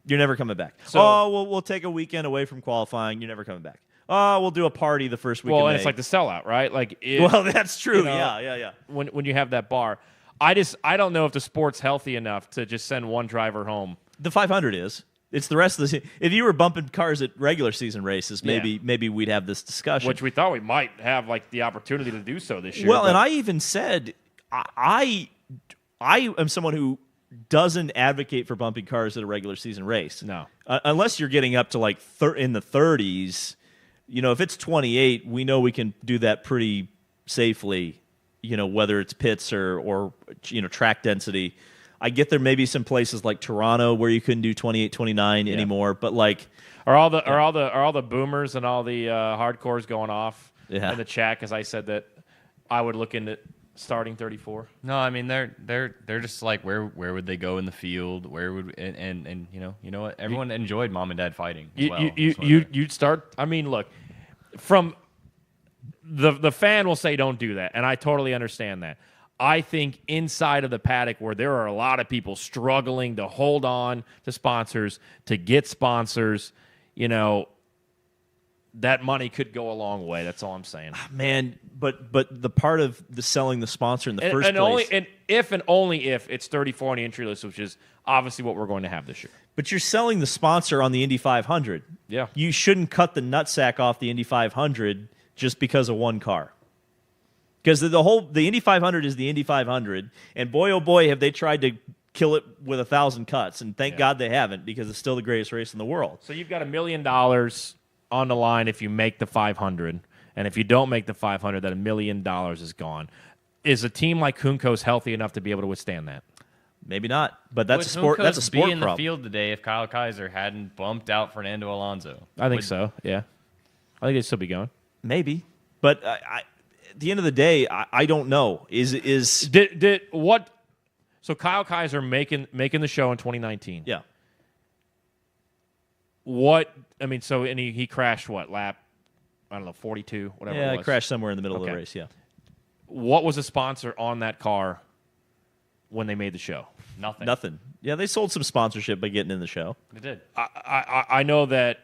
You're never coming back. So, we'll take a weekend away from qualifying. You're never coming back. We'll do a party the first week. Well, of and May. it's like the sellout, right? Like, well, that's true. You know, yeah. When you have that bar, I don't know if the sport's healthy enough to just send one driver home. The 500 is. It's the rest of the. If you were bumping cars at regular season races, maybe we'd have this discussion. Which we thought we might have like the opportunity to do so this year. Well, and I even said I am someone who doesn't advocate for bumping cars at a regular season race. No, unless you're getting up to like in the 30s. If it's 28, we know we can do that pretty safely. Whether it's pits or track density. I get there may be some places like Toronto where you couldn't do 28, 29 anymore, but like are all the boomers and all the hardcores going off in the chat because I said that I would look into starting 34. No, I mean they're just like where would they go in the field? Where would and you know what? Everyone enjoyed mom and dad fighting. You'd start. I mean, look, from the fan will say don't do that, and I totally understand that. I think inside of the paddock where there are a lot of people struggling to hold on to sponsors, to get sponsors, that money could go a long way. That's all I'm saying. Man, but the part of the selling the sponsor in the first place. And only if it's 34 on the entry list, which is obviously what we're going to have this year. But you're selling the sponsor on the Indy 500. Yeah. You shouldn't cut the nutsack off the Indy 500 just because of one car. Because the Indy 500 is the Indy 500, and boy, oh boy, have they tried to kill it with 1,000 cuts, and thank God they haven't, because it's still the greatest race in the world. So you've got $1 million on the line if you make the 500, and if you don't make the 500, that $1 million is gone. Is a team like Junco's healthy enough to be able to withstand that? Maybe not, but that's a sport. That's a sport be in problem. The field today if Kyle Kaiser hadn't bumped out Fernando Alonso. I think so. Yeah, I think they'd still be going. Maybe, but at the end of the day, I don't know. Did what? So Kyle Kaiser making the show in 2019. Yeah. What I mean, so and he crashed what lap? I don't know, 42, whatever. Yeah, it was. he crashed somewhere in the middle of the race. Yeah. What was the sponsor on that car when they made the show? Nothing. Yeah, they sold some sponsorship by getting in the show. They did. I know that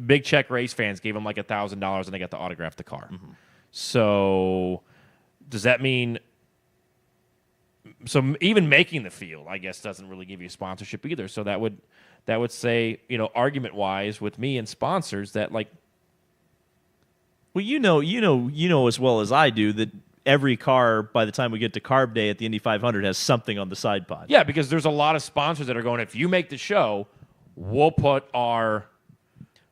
big check race fans gave him like $1,000 and they got to autograph the car. Mm-hmm. So does that mean? So even making the field, I guess, doesn't really give you sponsorship either. So that would say, argument wise, with me and sponsors that like. Well, you know as well as I do that every car by the time we get to Carb Day at the Indy 500 has something on the side pod. Yeah, because there's a lot of sponsors that are going. If you make the show, we'll put our.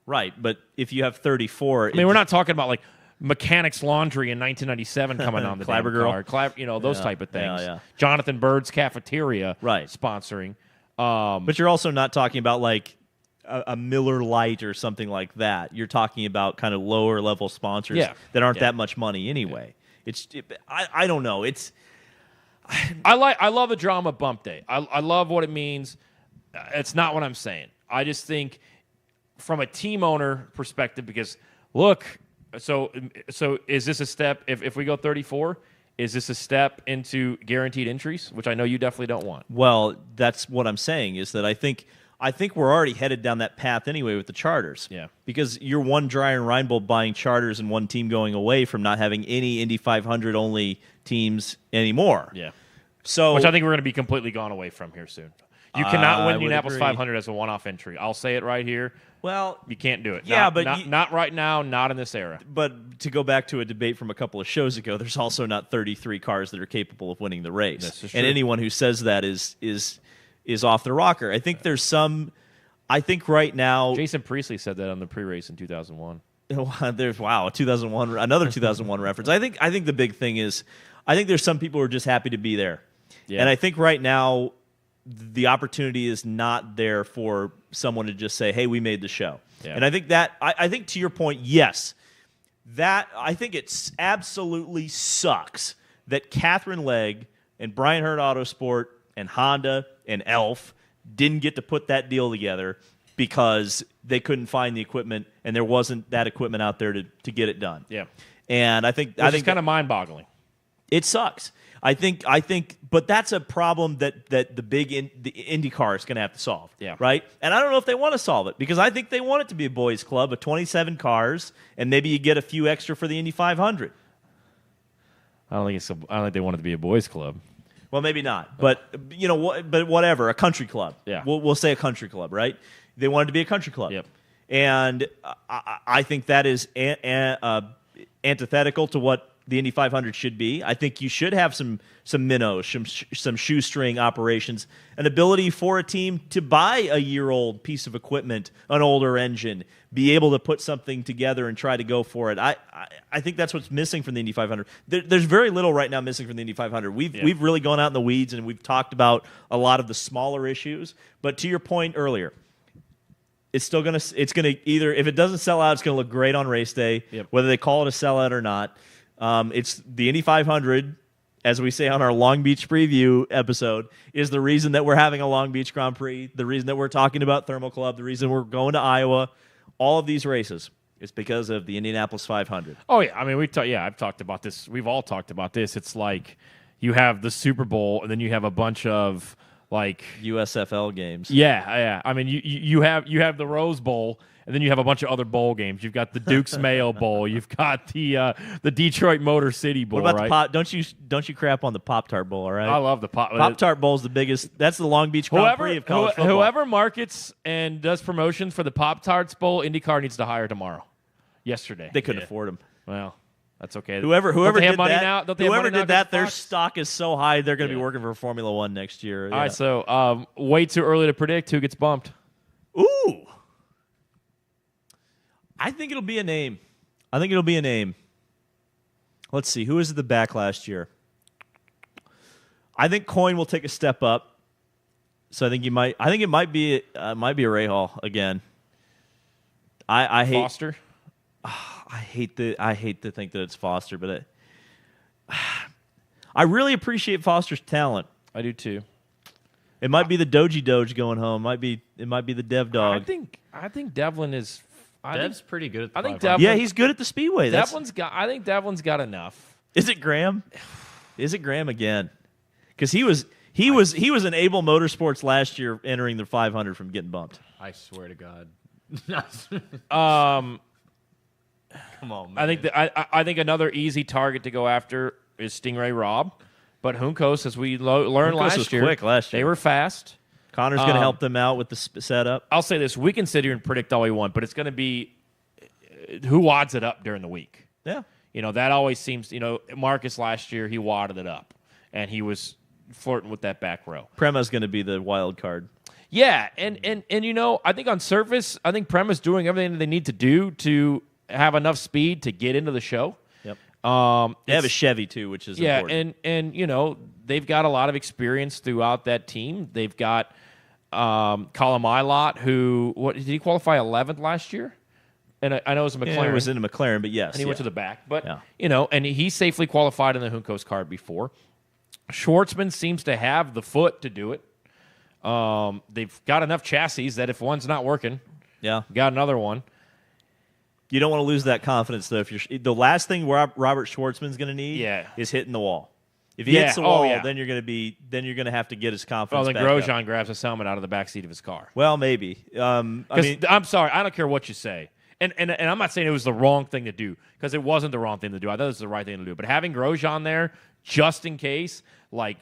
Right, but if you have 34, I mean, we're not talking about like. Mechanics Laundry in 1997 coming on the Clabber Girl. car. Those type of things. Yeah. Jonathan Bird's Cafeteria sponsoring. But you're also not talking about like a Miller Lite or something like that. You're talking about kind of lower level sponsors that aren't that much money anyway. Yeah. I don't know. I love the drama bump day. I love what it means. It's not what I'm saying. I just think from a team owner perspective, because look. So is this a step, if we go 34, is this a step into guaranteed entries, which I know you definitely don't want? Well, that's what I'm saying, is that I think we're already headed down that path anyway with the charters. Yeah. Because you're one Dreyer and Reinbold buying charters and one team going away from not having any Indy 500 only teams anymore. Yeah. So, which I think we're going to be completely gone away from here soon. You cannot win the Indianapolis 500 as a one-off entry. I'll say it right here. Well, you can't do it. Yeah, not right now, not in this era. But to go back to a debate from a couple of shows ago, there's also not 33 cars that are capable of winning the race. This is true. And anyone who says that is off the rocker. I think there's some. I think right now, Jason Priestley said that on the pre-race in 2001. There's 2001, another 2001 reference. I think the big thing is, I think there's some people who are just happy to be there, and I think right now. The opportunity is not there for someone to just say, hey, we made the show. Yeah. And I think that, I think to your point, yes, that I think it absolutely sucks that Catherine Legg and Brian Hurt Autosport and Honda and Elf didn't get to put that deal together because they couldn't find the equipment and there wasn't that equipment out there to get it done. Yeah. And I think it's kind of mind-boggling. It sucks. I think, but that's a problem that the IndyCar is going to have to solve, right? And I don't know if they want to solve it because I think they want it to be a boys' club of 27 cars, and maybe you get a few extra for the Indy 500. I don't think they want it to be a boys' club. Well, maybe not, but but whatever. A country club. Yeah. We'll say a country club, right? They wanted to be a country club. Yep. And I think that is antithetical to what the Indy 500 should be. I think you should have some minnows, some shoestring operations, an ability for a team to buy a year-old piece of equipment, an older engine, be able to put something together and try to go for it. I think that's what's missing from the Indy 500. There's very little right now missing from the Indy 500. We've really gone out in the weeds and we've talked about a lot of the smaller issues. But to your point earlier, it's gonna either, if it doesn't sell out, it's gonna look great on race day, whether they call it a sellout or not. It's the Indy 500, as we say on our Long Beach preview episode, is the reason that we're having a Long Beach Grand Prix, the reason that we're talking about Thermal Club, the reason we're going to Iowa. All of these races, it's because of the Indianapolis 500. Oh yeah, I mean I've talked about this. We've all talked about this. It's like you have the Super Bowl and then you have a bunch of like USFL games. Yeah. I mean you have the Rose Bowl. And then you have a bunch of other bowl games. You've got the Duke's Mayo Bowl. You've got the Detroit Motor City Bowl. What about right? the Pop? Don't you crap on the Pop-Tart Bowl? All right. I love the Pop-Tart Bowl is the biggest. That's the Long Beach Grand Prix of college football. Whoever markets and does promotions for the Pop-Tarts Bowl, IndyCar needs to hire tomorrow. Yesterday, they couldn't afford them. Well, that's okay. Whoever did that, their Fox? stock is so high they're going to be working for Formula One next year. All right, so way too early to predict who gets bumped. Ooh. I think it'll be a name. Let's see. Who was at the back last year? I think Coyne will take a step up. So I think it might be a Rahal again. I hate Foster. I hate to think that it's Foster, but I really appreciate Foster's talent. I do too. It might be the Doge going home. It might be the Dev Dog. I think Devlin is. Dev's pretty good at the I think 500. Devlin, he's good at the Speedway. I think Devlin's got enough. Is it Graham? Is it Graham again? Because he was an able Motorsports last year, entering the 500 from getting bumped. I swear to God. Come on, man. I think another easy target to go after is Stingray Robb, but Juncos, as we learned was quick last year. They were fast. Connor's going to help them out with the setup. I'll say this: we can sit here and predict all we want, but it's going to be who wads it up during the week. Yeah, that always seems. Marcus last year he wadded it up, and he was flirting with that back row. Prema's going to be the wild card. Yeah, and I think on surface, I think Prema's doing everything that they need to do to have enough speed to get into the show. Yep. They have a Chevy too, which is important. and they've got a lot of experience throughout that team. They've got Colin Milot, who did he qualify 11th last year? And I know it was a McLaren. Yeah, he was in a McLaren, but yes, and he went to the back. But yeah. And he safely qualified in the Juncos car before. Schwartzman seems to have the foot to do it. They've got enough chassis that if one's not working, got another one. You don't want to lose that confidence, though. The last thing Robert Schwartzman's going to need is hitting the wall. If he hits the wall, then you're going to have to get his confidence. Well, then Grosjean grabs his helmet out of the backseat of his car. Well, maybe. I'm sorry, I don't care what you say, and I'm not saying it was the wrong thing to do, because it wasn't the wrong thing to do. I thought it was the right thing to do. But having Grosjean there just in case, like,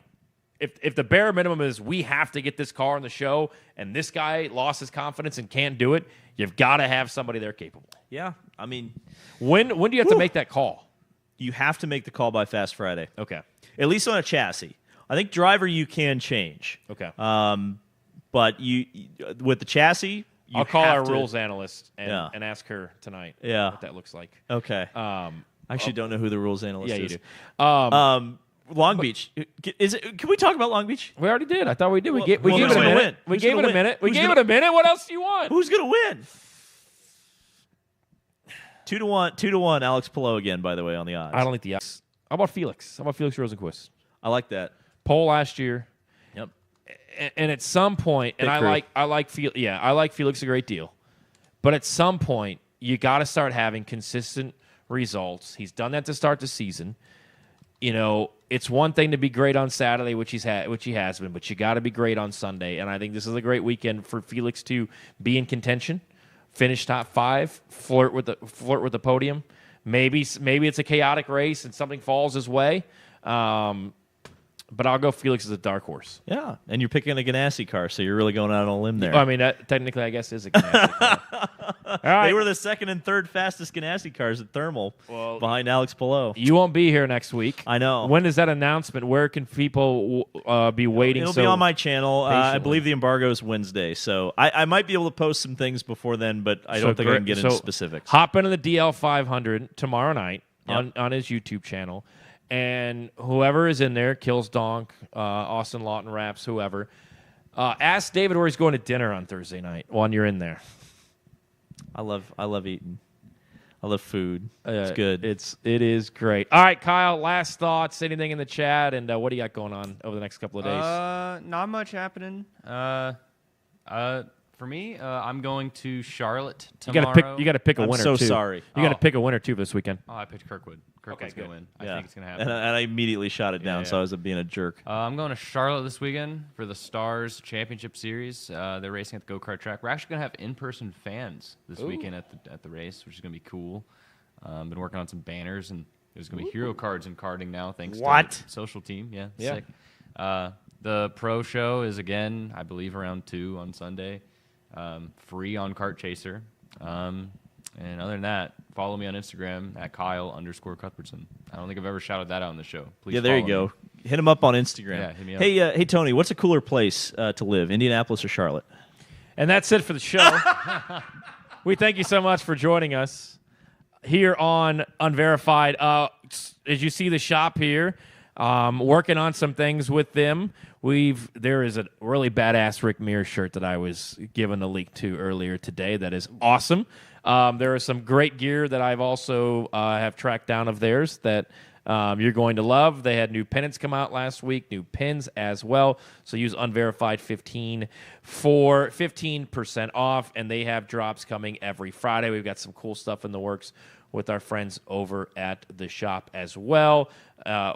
if the bare minimum is we have to get this car on the show, and this guy lost his confidence and can't do it, you've got to have somebody there capable. Yeah, I mean, when do you have to make that call? You have to make the call by Fast Friday. Okay. At least on a chassis. I think driver you can change. Okay. But you with the chassis, I'll call our rules analyst and ask her tonight. Yeah. What that looks like. Okay. I actually don't know who the rules analyst is. Yeah, you do. Long Beach. Can we talk about Long Beach? We already did. I thought we did. We gave who's it a gonna minute. win? We Who's gave gonna it a win? minute. We gave it a minute. What else do you want? Who's going to win? 2-1, Alex Palou again, by the way, on the odds. I don't like the odds. How about Felix? How about Felix Rosenquist? I like that. Pole last year. Yep. And at some point, and I like Felix a great deal, but at some point you got to start having consistent results. He's done that to start the season. It's one thing to be great on Saturday, which he has been, but you got to be great on Sunday. And I think this is a great weekend for Felix to be in contention, finish top 5, flirt with the podium. Maybe it's a chaotic race and something falls his way. But I'll go Felix as a dark horse. Yeah, and you're picking a Ganassi car, so you're really going out on a limb there. I mean, that technically, I guess, is a Ganassi car. All right. They were the second and third fastest Ganassi cars at Thermal, behind Alex Palou. You won't be here next week. I know. When is that announcement? Where can people be waiting? It'll be on my channel. I patiently? believe the embargo is Wednesday, so I might be able to post some things before then, but I don't think I can get into specifics. Hop into the DL 500 tomorrow night on his YouTube channel. And whoever is in there, Kills Donk, Austin Lawton Raps, whoever, ask David where he's going to dinner on Thursday night when you're in there. I love eating. I love food. It's good. It is great. All right, Kyle, last thoughts, anything in the chat, and what do you got going on over the next couple of days? Not much happening. For me, I'm going to Charlotte tomorrow. You got to pick a winner. I'm so too. sorry. You got to pick a winner too this weekend. Oh, I picked Kirkwood. Kirkwood's Okay, going to win. Yeah. I think it's going to happen. And I immediately shot it down, so I was being a jerk. I'm going to Charlotte this weekend for the Stars Championship Series. They're racing at the go-kart track. We're actually going to have in-person fans this weekend at the race, which is going to be cool. Been working on some banners, and there's going to be hero cards in karting now, thanks to the social team. Yeah, sick. The pro show is, again, I believe, around 2 on Sunday. Free on Kart Chaser. And other than that, follow me on Instagram at Kyle_Cuthbertson. I don't think I've ever shouted that out on the show. Please there you follow go. Hit him up on Instagram. Yeah, hit me up. Hey, Tony, what's a cooler place to live, Indianapolis or Charlotte? And that's it for the show. We thank you so much for joining us here on Unverified. As you see the shop here, working on some things with them. There is a really badass Rick Mears shirt that I was given a leak to earlier today that is awesome. There is some great gear that I've also have tracked down of theirs that you're going to love. They had new pennants come out last week, new pins as well. So use Unverified 15 for 15% off, and they have drops coming every Friday. We've got some cool stuff in the works with our friends over at the shop as well,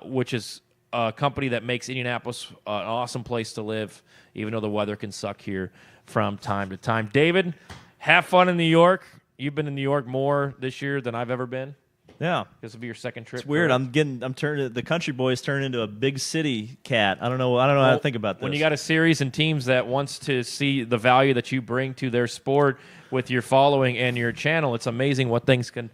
which is a company that makes Indianapolis an awesome place to live, even though the weather can suck here from time to time. David, have fun in New York. You've been in New York more this year than I've ever been. Yeah, this will be your second trip. It's weird. The country boy's turned into a big city cat. I don't know how to think about this. When you got a series and teams that wants to see the value that you bring to their sport with your following and your channel, it's amazing what things can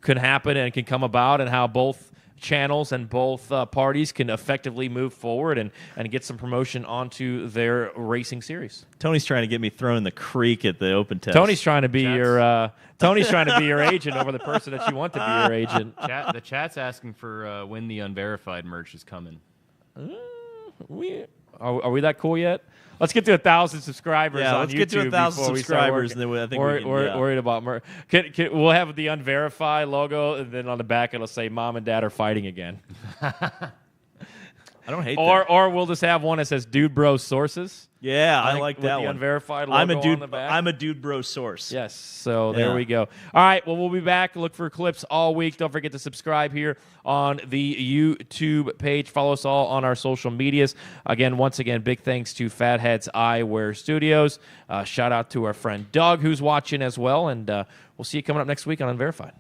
happen and can come about, and how both channels and both parties can effectively move forward and get some promotion onto their racing series. Tony's trying to get me thrown in the creek at the open test. Tony's trying to be your agent over the person that you want to be your agent. The chat's asking for when the Unverified merch is coming. Are we that cool yet? Let's get to 1,000 subscribers on let's YouTube. get to 1,000 subscribers, and then I think we're worried about merch. We'll have the Unverified logo, and then on the back it'll say "Mom and Dad are fighting again." I don't hate that. Or we'll just have one that says "Dude Bro Sources." Yeah, I like that with the one. Unverified logo on the back. I'm a Dude Bro source. Yes, so there we go. All right, well, we'll be back. Look for clips all week. Don't forget to subscribe here on the YouTube page. Follow us all on our social medias. Once again, big thanks to Fatheads Eyewear Studios. Shout out to our friend Doug, who's watching as well, and we'll see you coming up next week on Unverified.